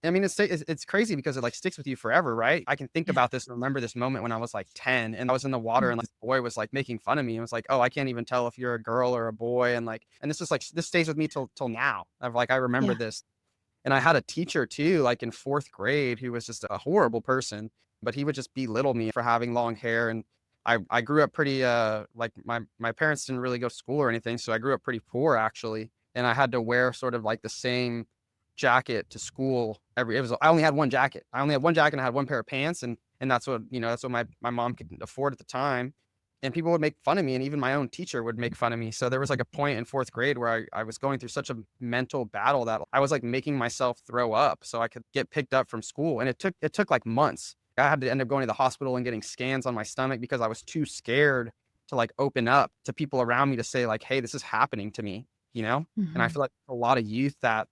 I mean, it's crazy because it like sticks with you forever, right? I can think Yeah. about this and remember this moment when I was like 10 and I was in the water and like, this boy was like making fun of me. It was like, oh, I can't even tell if you're a girl or a boy. And like, and this is like, this stays with me till now. I remember Yeah. this. And I had a teacher too, like in fourth grade, who was just a horrible person, but he would just belittle me for having long hair. And I grew up pretty, like my parents didn't really go to school or anything. So I grew up pretty poor actually. And I had to wear sort of like the same jacket to school I only had one jacket. I only had one jacket and I had one pair of pants. And that's what my mom could afford at the time. And people would make fun of me, and even my own teacher would make fun of me. So there was like a point in fourth grade where I was going through such a mental battle that I was like making myself throw up so I could get picked up from school. And it took like months. I had to end up going to the hospital and getting scans on my stomach because I was too scared to like open up to people around me to say like, hey, this is happening to me, you know? And I Hmm. feel like a lot of youth that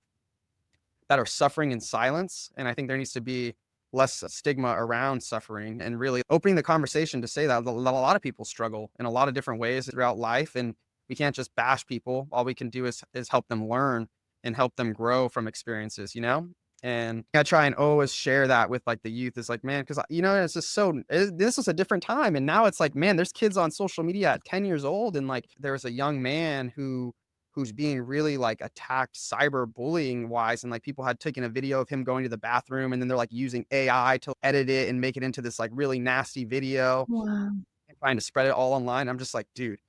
are suffering in silence. And I think there needs to be less stigma around suffering and really opening the conversation to say that a lot of people struggle in a lot of different ways throughout life. And we can't just bash people. All we can do is help them learn and help them grow from experiences. And I try and always share that with like the youth is like, man, because it's just this was a different time. And now it's like, man, there's kids on social media at 10 years old. And like there was a young man who's being really like attacked cyber bullying wise. And like people had taken a video of him going to the bathroom and then they're like using AI to edit it and make it into this like really nasty video Wow. and trying to spread it all online. I'm just like, dude,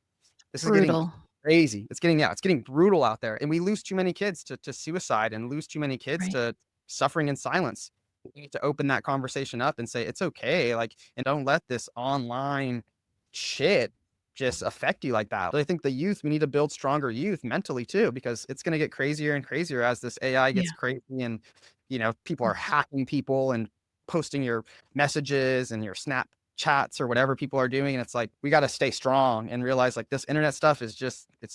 this is getting Brutal. crazy. It's getting brutal out there. And we lose too many kids to suicide and lose too many kids Right. to suffering in silence. We need to open that conversation up and say it's okay. Like, and don't let this online shit just affect you like that. I think the youth, we need to build stronger youth mentally too, because it's going to get crazier and crazier as this AI Yeah. gets crazy and, people are hacking people and posting your messages and your snap chats or whatever people are doing. And it's like, we got to stay strong and realize like this internet stuff it's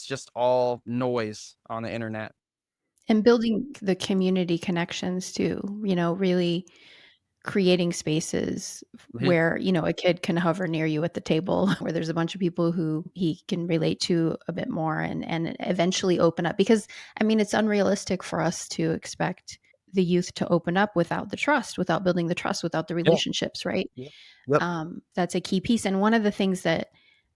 just all noise on the internet. And building the community connections too, really creating spaces Mhm. where, a kid can hover near you at the table where there's a bunch of people who he can relate to a bit more and eventually open up. Because I mean, it's unrealistic for us to expect the youth to open up without the trust, without building the trust, without the Yeah. relationships, right? Yeah. Yep. That's a key piece. And one of the things that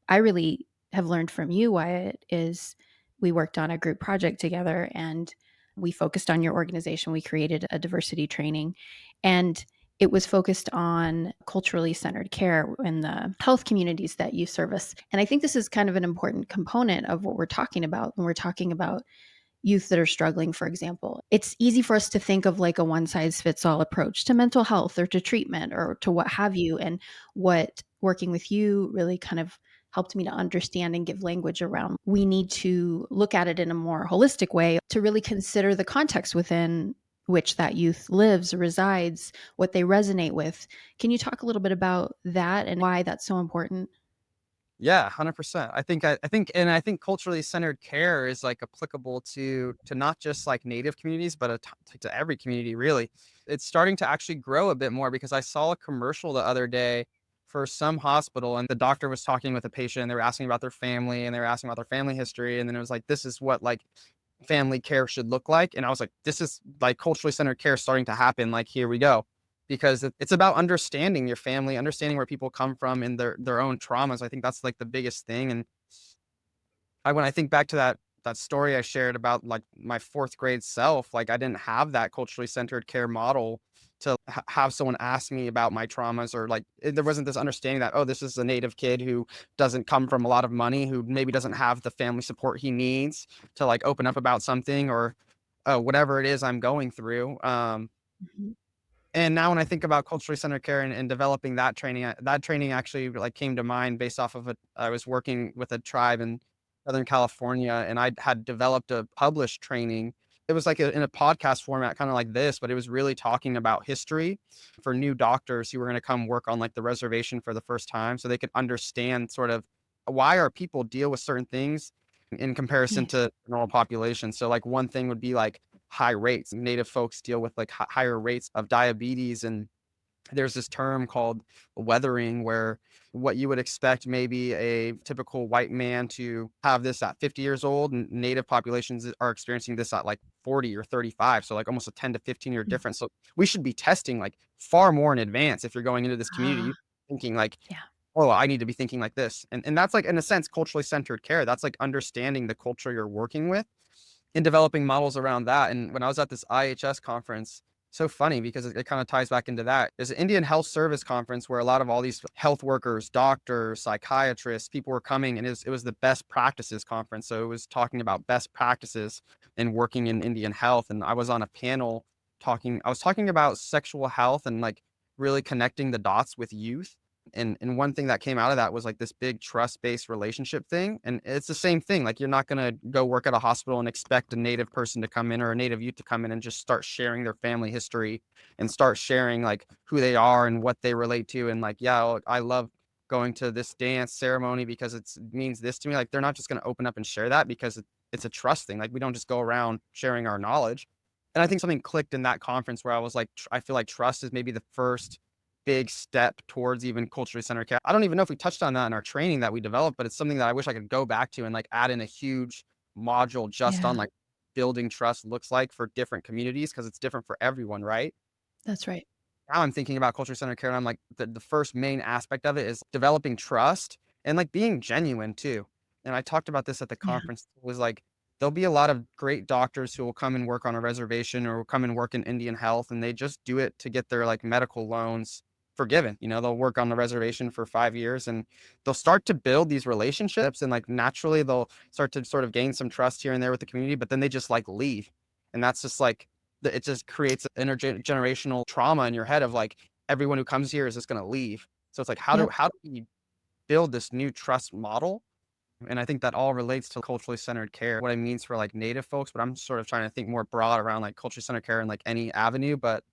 I really have learned from you, Wyatt, is we worked on a group project together and we focused on your organization. We created a diversity training and it was focused on culturally centered care in the health communities that you service. And I think this is kind of an important component of what we're talking about when we're talking about youth that are struggling, for example. It's easy for us to think of like a one size fits all approach to mental health or to treatment or to what have you. And what working with you really kind of helped me to understand and give language around. We need to look at it in a more holistic way to really consider the context within which that youth lives, resides, what they resonate with. Can you talk a little bit about that and why that's so important? Yeah, 100%. I think culturally centered care is like applicable to not just like native communities, but to every community really. It's starting to actually grow a bit more because I saw a commercial the other day for some hospital and the doctor was talking with a patient and they were asking about their family and they were asking about their family history and then it was like this is what like family care should look like. And I was like, this is like culturally centered care starting to happen. Like, here we go. Because it's about understanding your family, understanding where people come from and their own traumas. I think that's like the biggest thing. And when I think back to that story I shared about like my fourth grade self, like I didn't have that culturally centered care model to have someone ask me about my traumas, or like there wasn't this understanding that, oh, this is a native kid who doesn't come from a lot of money, who maybe doesn't have the family support he needs to like open up about something, or whatever it is I'm going through. Mhm. And now when I think about culturally centered care and developing that training actually like came to mind based off of I was working with a tribe in Southern California, and I had developed a published training. It was like in a podcast format, kind of like this, but it was really talking about history for new doctors who were going to come work on like the reservation for the first time, so they could understand sort of why our people deal with certain things in comparison Nice. to the normal population. So like one thing would be like high rates. Native folks deal with like higher rates of diabetes, and there's this term called weathering, where what you would expect maybe a typical white man to have this at 50 years old, and native populations are experiencing this at like 40 or 35, so like almost a 10 to 15-year Mm. difference. So we should be testing like far more in advance if you're going into this community, Ah, thinking like, yeah. oh, I need to be thinking like this. And that's like in a sense culturally centered care. That's like understanding the culture you're working with and developing models around that. And when I was at this IHS conference, so funny because it kind of ties back into that. There's an Indian Health Service conference where a lot of all these health workers, doctors, psychiatrists, people were coming, and it was the best practices conference. So it was talking about best practices in working in Indian health. And I was on a panel I was talking about sexual health and like really connecting the dots with youth. And one thing that came out of that was like this big trust-based relationship thing. And it's the same thing. Like you're not gonna go work at a hospital and expect a native person to come in, or a native youth to come in and just start sharing their family history and start sharing like who they are and what they relate to. And like, yeah, oh, I love going to this dance ceremony because it means this to me. Like they're not just gonna open up and share that because it's a trust thing. Like we don't just go around sharing our knowledge. And I think something clicked in that conference where I was like, I feel like trust is maybe the first big step towards even culturally centered care. I don't even know if we touched on that in our training that we developed, but it's something that I wish I could go back to and like add in a huge module just on Yeah, like building trust looks like for different communities, because it's different for everyone, right? that's right. Now I'm thinking about culture centered care, and I'm like, the first main aspect of it is developing trust and like being genuine too. And I talked about this at the Yeah. conference, was like, there'll be a lot of great doctors who will come and work on a reservation or will come and work in Indian health, and they just do it to get their like medical loans forgiven. They'll work on the reservation for 5 years, and they'll start to build these relationships, and like naturally they'll start to sort of gain some trust here and there with the community, but then they just like leave. And that's just like it just creates intergenerational trauma in your head of like everyone who comes here is just going to leave. So it's like Yep. how do we build this new trust model? And I think that all relates to culturally centered care, what it means for like native folks. But I'm sort of trying to think more broad around like culturally centered care in like any avenue. But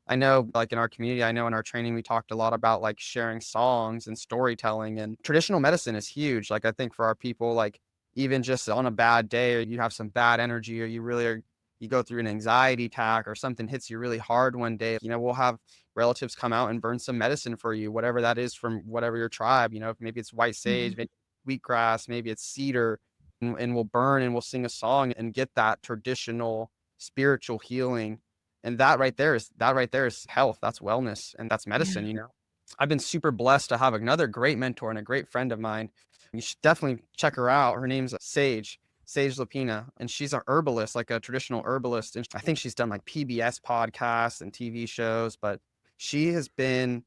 I know like in our community, I know in our training we talked a lot about like sharing songs and storytelling, and traditional medicine is huge. Like I think for our people, like even just on a bad day, or you have some bad energy, or you go through an anxiety attack, or something hits you really hard one day, we'll have relatives come out and burn some medicine for you, whatever that is from whatever your tribe, maybe it's white sage, Mhm. maybe wheatgrass, maybe it's cedar, and we'll burn and we'll sing a song and get that traditional spiritual healing. And that right there is health, that's wellness, and that's Yeah. medicine. I've been super blessed to have another great mentor and a great friend of mine. You should definitely check her out. Her name's Sage Lapina, and she's a herbalist, like a traditional herbalist. And I think she's done like PBS podcasts and TV shows, but she has been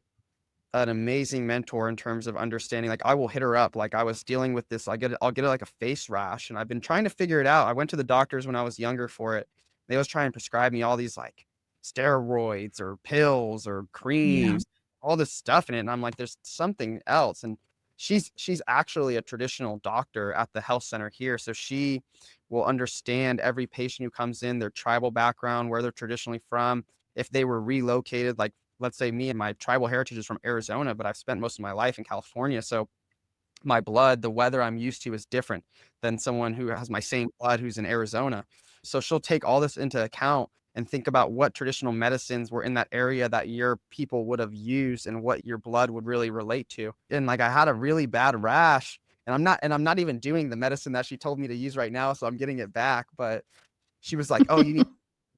an amazing mentor in terms of understanding. Like I will hit her up. Like I was dealing with this, I'll get like a face rash, and I've been trying to figure it out. I went to the doctors when I was younger for it. They was trying to prescribe me all these like steroids or pills or Yeah. creams, all this stuff in it. And I'm like, there's something else. And she's actually a traditional doctor at the health center here. So she will understand every patient who comes in, their tribal background, where they're traditionally from, if they were relocated, like let's say me and my tribal heritage is from Arizona, but I've spent most of my life in California. So my blood, the weather I'm used to is different than someone who has my same blood who's in Arizona. So she'll take all this into account and think about what traditional medicines were in that area that your people would have used and what your blood would really relate to. And like I had a really bad rash, and I'm not even doing the medicine that she told me to use right now, so I'm getting it back, but she was like, "Oh, you need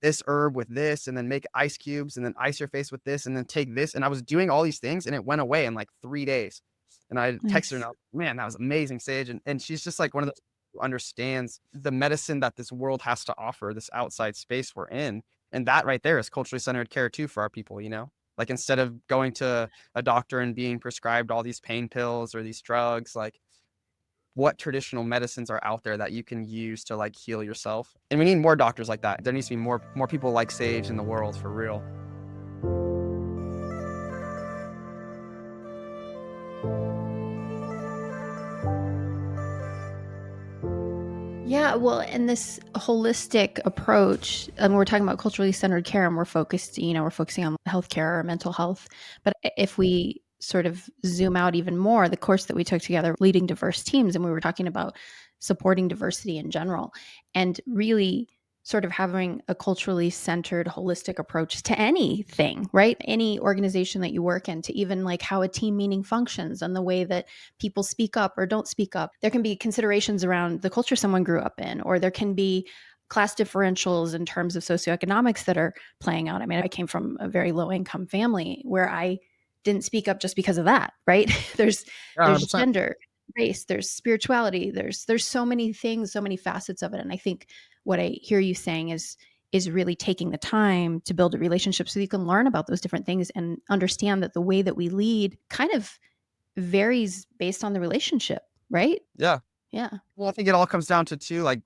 this herb with this, and then make ice cubes, and then ice your face with this, and then take this." And I was doing all these things, and it went away in like 3 days. And I texted her, and Nice. I was like, "Man, that was amazing, Sage." And she's just like one of those who understands the medicine that this world has to offer, this outside space we're in. And that right there is culturally centered care too for our people, you know? Like instead of going to a doctor and being prescribed all these pain pills or these drugs, like what traditional medicines are out there that you can use to like heal yourself. And we need more doctors like that. There needs to be more people like Sage in the world for real. Yeah, well, and this holistic approach, and we're talking about culturally centered care, and we're focusing on healthcare or mental health. But if we sort of zoom out even more, the course that we took together, leading diverse teams, and we were talking about supporting diversity in general, and really sort of having a culturally centered, holistic approach to anything, right? Any organization that you work in, to even like how a team meeting functions and the way that people speak up or don't speak up. There can be considerations around the culture someone grew up in, or there can be class differentials in terms of socioeconomics that are playing out. I mean, I came from a very low income family where I didn't speak up just because of that, right? there's Yeah, there's 100%. gender, race, there's spirituality, there's so many things, so many facets of it. And I think what I hear you saying is really taking the time to build a relationship so you can learn about those different things and understand that the way that we lead kind of varies based on the relationship, right? Yeah. Yeah. Well, I think it all comes down to too, like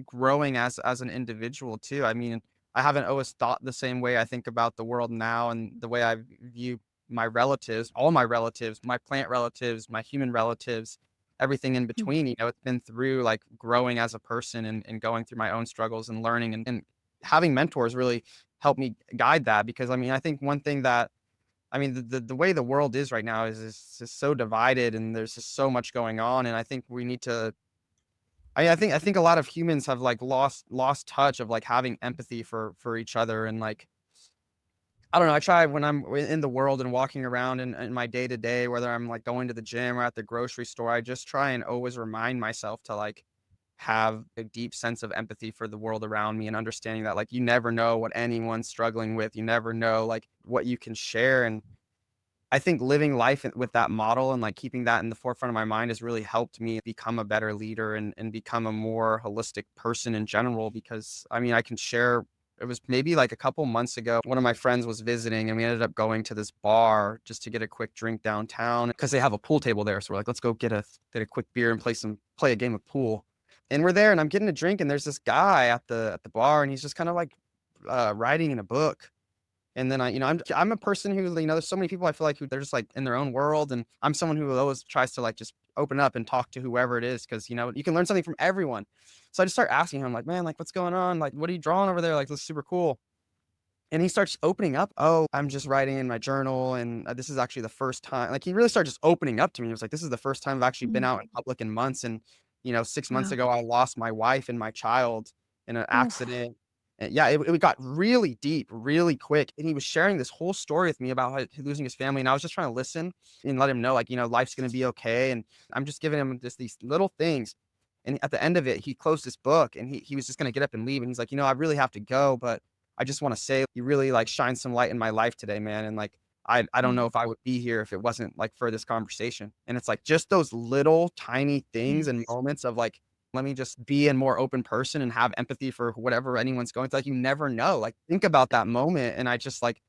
growing as an individual too. I mean, I haven't always thought the same way I think about the world now, and the way I view my relatives, all my relatives, my plant relatives, my human relatives, everything in Mm. between. You know, it's been through like growing as a person and going through my own struggles and learning and having mentors really helped me guide that. Because I mean, I think one thing that I mean, the way the world is right now is just so divided, and there's just so much going on. And I think we need to I think a lot of humans have like lost touch of like having empathy for each other. And like I don't know, I try when I'm in the world and walking around in my day to day, whether I'm like going to the gym or at the grocery store, I just try and always remind myself to like have a deep sense of empathy for the world around me, and understanding that like you never know what anyone's struggling with. You never know like what you can share. And I think living life with that model and like keeping that in the forefront of my mind has really helped me become a better leader and become a more holistic person in general. Because I mean, I can share, it was maybe like a couple months ago, one of my friends was visiting and we ended up going to this bar just to get a quick drink downtown because they have a pool table there. So we're like, let's go get a quick beer and play a game of pool. And we're there and I'm getting a drink and there's this guy at the bar and he's just kind of like writing in a book. And then I'm a person who, you know, there's so many people I feel like who they're just like in their own world. And I'm someone who always tries to like just open up and talk to whoever it is, because, you know, you can learn something from everyone. So I just start asking him like, man, like, what's going on? Like, what are you drawing over there? Like, this is super cool. And he starts opening up. Oh, I'm just writing in my journal. And this is actually the first time, like, he really started just opening up to me. He was like, this is the first time I've actually been Mm. out in public in months. And, you know, 6 months Wow. ago, I lost my wife and my child in an Oof. accident. And yeah, it got really deep, really quick. And he was sharing this whole story with me about how losing his family. And I was just trying to listen and let him know, like, you know, life's going to be okay. And I'm just giving him just these little things. And at the end of it, he closed his book and he was just going to get up and leave. And he's like, you know, I really have to go, but I just want to say you really like shine some light in my life today, man. And like, I don't know Mm. if I would be here if it wasn't like for this conversation. And it's like just those little tiny things and Yes. moments of like, let me just be a more open person and have empathy for whatever anyone's going through. Like, you never know. Like, think about that moment. And I just like,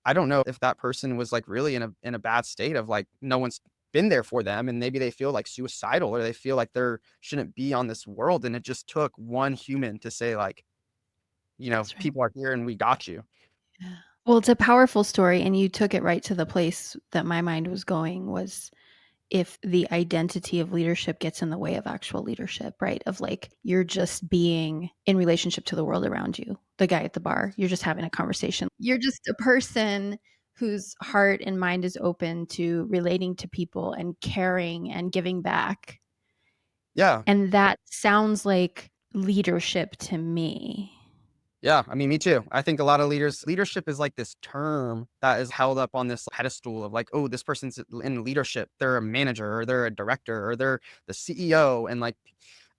I don't know if that person was like really in a bad state of like no one's been there for them, and maybe they feel like suicidal or they feel like they're shouldn't be on this world. And it just took one human to say like, you know, That's right. people are here and we got you. Yeah. Well, it's a powerful story, and you took it right to the place that my mind was going, was if the identity of leadership gets in the way of actual leadership, right? Of like, you're just being in relationship to the world around you. The guy at the bar, you're just having a conversation. You're just a person whose heart and mind is open to relating to people and caring and giving back. Yeah. And that sounds like leadership to me. Yeah, I mean, me too. I think a lot of leadership is like this term that is held up on this pedestal of like, oh, this person's in leadership. They're a manager or they're a director or they're the CEO. And like,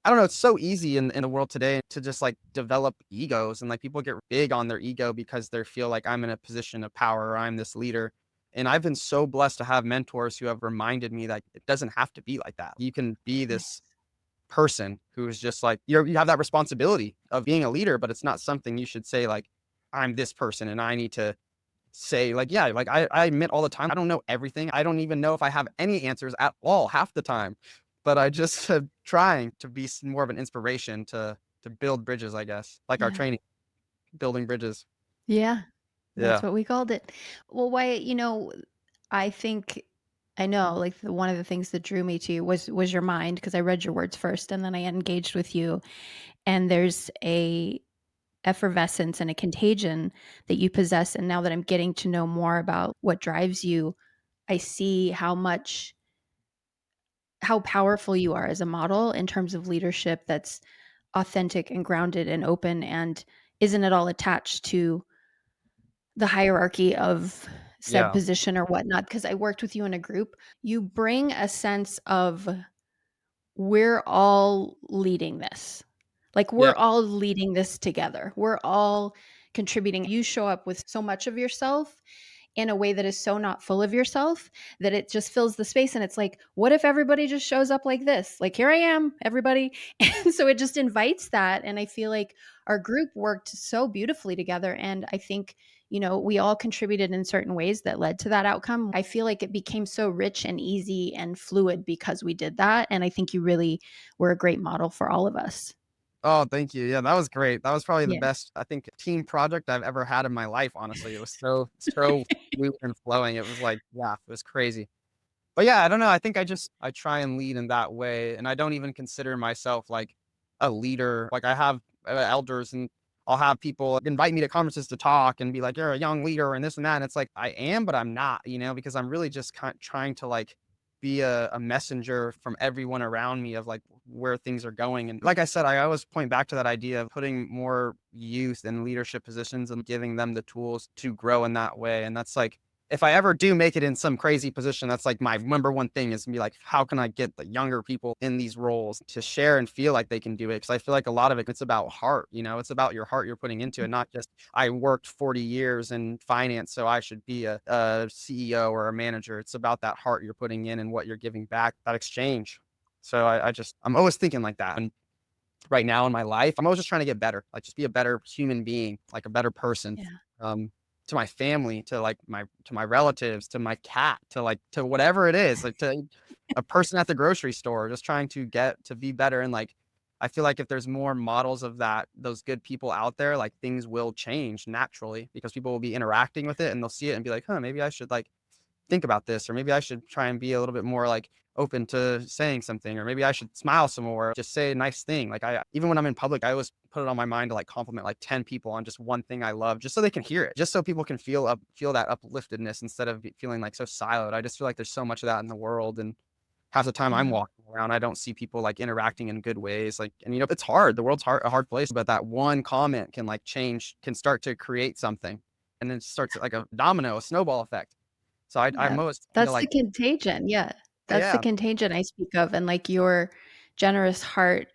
I don't know, it's so easy in the world today to just like develop egos, and like people get big on their ego because they feel like I'm in a position of power or I'm this leader. And I've been so blessed to have mentors who have reminded me that it doesn't have to be like that. You can be Yes. this person who is just like you have that responsibility of being a leader, but it's not something you should say like I'm this person and I need to say like, yeah, like I admit all the time, I don't know everything. I don't even know if I have any answers at all half the time. But I just trying to be more of an inspiration to build bridges, I guess, like our Yeah. training, building bridges. Yeah. That's Yeah. what we called it. Well, Wyatt, I think I know like one of the things that drew me to you was your mind because I read your words first and then I engaged with you and there's a effervescence and a contagion that you possess and now that I'm getting to know more about what drives you, I see how powerful you are as a model in terms of leadership that's authentic and grounded and open and isn't at all attached to the hierarchy of said Yeah. position or whatnot. Because I worked with you in a group, you bring a sense of we're all leading this. Like Yeah. we're all leading this together. We're all contributing. You show up with so much of yourself in a way that is so not full of yourself that it just fills the space. And it's like, what if everybody just shows up like this? Like, here I am, everybody. And so it just invites that. And I feel like our group worked so beautifully together. And I think, we all contributed in certain ways that led to that outcome. I feel like it became so rich and easy and fluid because we did that. And I think you really were a great model for all of us. Oh, thank you. Yeah, that was great. That was probably the Yeah. best, I think, team project I've ever had in my life, honestly. It was so smooth and flowing. It was like, yeah, it was crazy. But yeah, I don't know. I think I try and lead in that way, and I don't even consider myself like a leader. Like I have elders, and I'll have people invite me to conferences to talk and be like, "You're a young leader," and this and that. And it's like I am, but I'm not. Because I'm really just trying to like be a messenger from everyone around me of like where things are going. And like I said, I always point back to that idea of putting more youth in leadership positions and giving them the tools to grow in that way. And that's like if I ever do make it in some crazy position, that's like my number one thing is to be like, how can I get the younger people in these roles to share and feel like they can do it? Because I feel like a lot of it's about heart, it's about your heart you're putting into it, not just I worked 40 years in finance, so I should be a CEO or a manager. It's about that heart you're putting in and what you're giving back, that exchange. So I'm always thinking like that. And right now in my life, I'm always just trying to get better, like just be a better human being, like a better person. Yeah. Um, to my family, to like to my relatives, to my cat, to like to whatever it is, like to a person at the grocery store, just trying to get to be better. And like I feel like if there's more models of that, those good people out there, like things will change naturally because people will be interacting with it and they'll see it and be like, huh, maybe I should like think about this, or maybe I should try and be a little bit more like open to saying something, or maybe I should smile some more, just say a nice thing. Like even when I'm in public, I always put it on my mind to like compliment like 10 people on just one thing I love, just so they can hear it, just so people can feel that upliftedness instead of feeling like so siloed. I just feel like there's so much of that in the world. And half the time I'm Yeah. walking around, I don't see people like interacting in good ways. Like, and it's hard. The world's a hard place, but that one comment can like can start to create something. And then it starts like a domino, a snowball effect. So I'm Yeah, always trying to that's the like, contagion, yeah. That's the yeah. contagion I speak of, and, like, your generous heart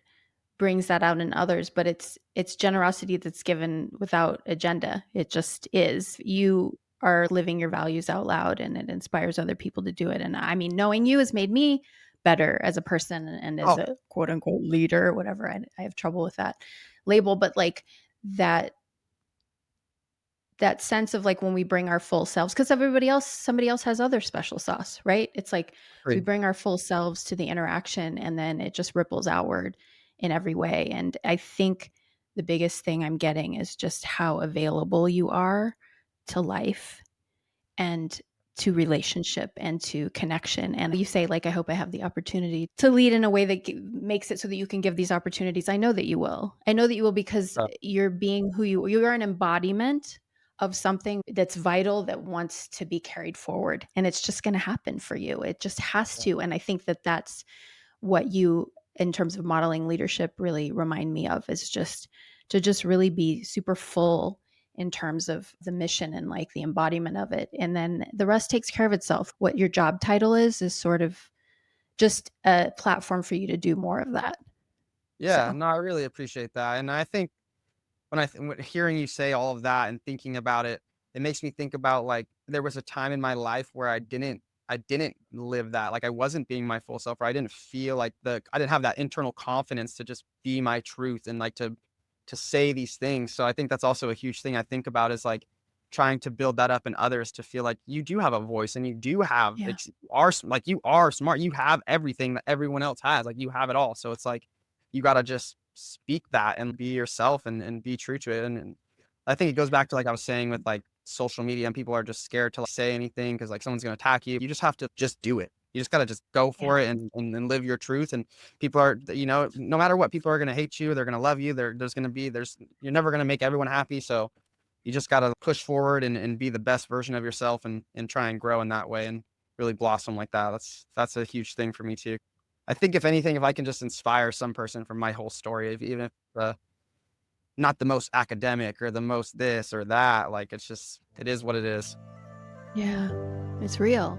brings that out in others, but it's generosity that's given without agenda. It just is. You are living your values out loud, and it inspires other people to do it, and, I mean, knowing you has made me better as a person and as Oh, a quote, unquote, "leader," whatever, I have trouble with that label, but, like, that that sense of like when we bring our full selves because somebody else has other special sauce, right? It's like so we great. bring our full selves to the interaction and then it just ripples outward in every way. And I think the biggest thing I'm getting is just how available you are to life and to relationship and to connection. And you say, like, I hope I have the opportunity to lead in a way that makes it so that you can give these opportunities. I know that you will. I know that you will because you're being you are an embodiment of something that's vital that wants to be carried forward. And it's just going to happen for you. It just has to. And I think that that's what you, in terms of modeling leadership, really remind me of is just to just really be super full in terms of the mission and like the embodiment of it. And then the rest takes care of itself. What your job title is sort of just a platform for you to do more of that. Yeah, So, no, I really appreciate that. And I think when hearing you say all of that and thinking about it, it makes me think about like there was a time in my life where I didn't live that. Like I wasn't being my full self, or I didn't feel like I didn't have that internal confidence to just be my truth and like to to say these things. So I think that's also a huge thing I think about is like trying to build that up in others to feel like you do have a voice and you do have Yeah. like you are smart. You have everything that everyone else has. Like you have it all. So it's like you got to just speak that and be yourself and be true to it. And I think it goes back to like I was saying with like social media and people are just scared to like, say anything because like someone's going to attack you. You just have to just do it. You just got to just go Yeah. for it and live your truth. And people are, you know, no matter what, people are going to hate you. They're going to love you. You're never going to make everyone happy. So you just got to push forward and be the best version of yourself and try and grow in that way and really blossom like that. That's a huge thing for me too. I think if anything, if I can just inspire some person from my whole story, even if not the most academic or the most this or that, like it is what it is. Yeah. It's real.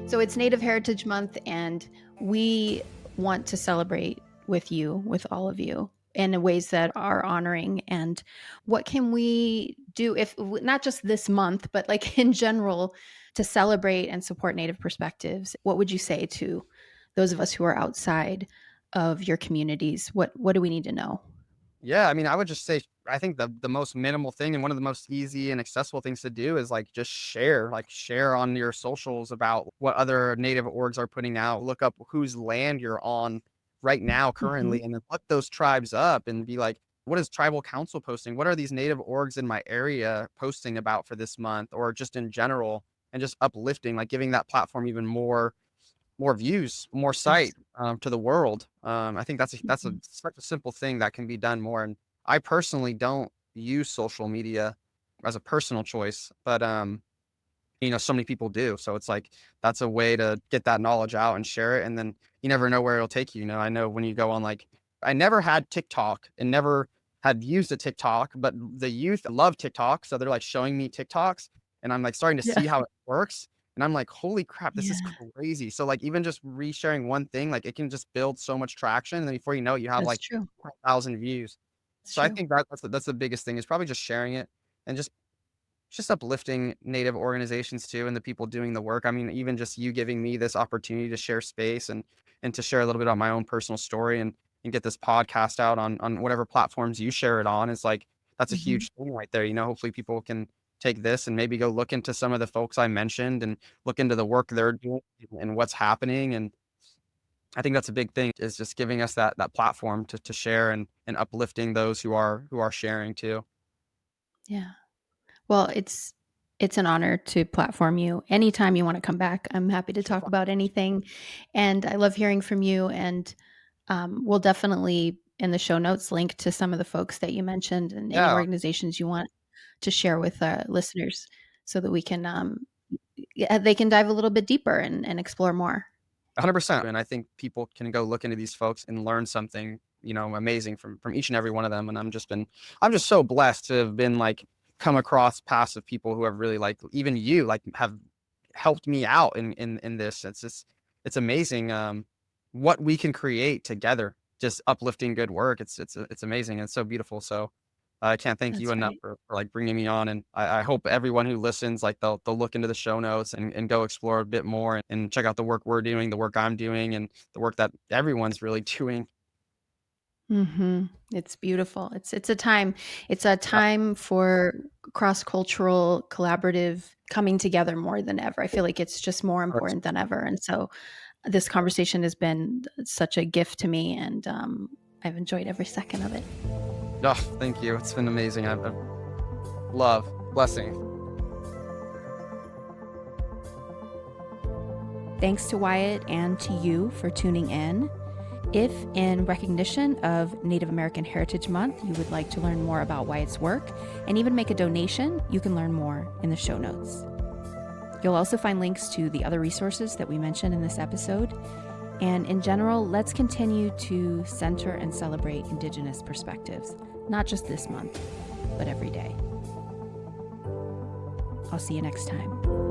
So it's Native Heritage Month, and we want to celebrate with you, with all of you, in ways that are honoring. And what can we do, if not just this month, but like in general, to celebrate and support Native perspectives? What would you say to those of us who are outside of your communities? What do we need to know? Yeah, I mean, I would just say I think the most minimal thing and one of the most easy and accessible things to do is like just share on your socials about what other native orgs are putting out. Look up whose land you're on right now Mhm. currently and then look those tribes up and be like, what is tribal council posting? What are these native orgs in my area posting about for this month or just in general and just uplifting, like giving that platform even more views, more Yes. sight, to the world. I think that's Mhm. such a simple thing that can be done more. And I personally don't use social media as a personal choice, but you know, so many people do. So it's like that's a way to get that knowledge out and share it. And then you never know where it'll take you. You know, I know when you go on like I never had TikTok and never had used a TikTok, but the youth love TikTok. So they're like showing me TikToks and I'm like starting to Yeah. see how it works. And I'm like, holy crap, this is Yeah. crazy. So like even just resharing one thing, like it can just build so much traction. And then before you know it, you have That's like true. 1,000 views. That's So I true. think that's the biggest thing is probably just sharing it and just uplifting native organizations too and the people doing the work. I mean, even just you giving me this opportunity to share space and to share a little bit on my own personal story and get this podcast out on whatever platforms you share it on is like that's a Mhm. huge thing right there. You know, hopefully people can take this and maybe go look into some of the folks I mentioned and look into the work they're doing and what's happening. And I think that's a big thing is just giving us that platform to share and uplifting those who are sharing too. Yeah. Well, it's an honor to platform you. Anytime you want to come back, I'm happy to talk Sure. about anything. And I love hearing from you. And we'll definitely in the show notes link to some of the folks that you mentioned and any Yeah. organizations you want to share with listeners so that we can yeah, they can dive a little bit deeper and explore more. 100%. And I think people can go look into these folks and learn something, you know, amazing from each and every one of them. And I'm just so blessed to have been like come across paths of people who have really like even you like have helped me out in this. It's amazing what we can create together, just uplifting good work. It's amazing. It's so beautiful. So I can't thank you That's enough right. for like bringing me on, and I hope everyone who listens, like they'll look into the show notes and go explore a bit more and check out the work we're doing, the work I'm doing, and the work that everyone's really doing. It's beautiful. It's a time. It's a time for cross-cultural, collaborative coming together more than ever. I feel like it's just more important than ever. And so this conversation has been such a gift to me, and I've enjoyed every second of it. Oh, thank you. It's been amazing. I've love, blessing. Thanks to Wyatt and to you for tuning in. If, in recognition of Native American Heritage Month, you would like to learn more about Wyatt's work and even make a donation, you can learn more in the show notes. You'll also find links to the other resources that we mentioned in this episode. And in general, let's continue to center and celebrate Indigenous perspectives, not just this month, but every day. I'll see you next time.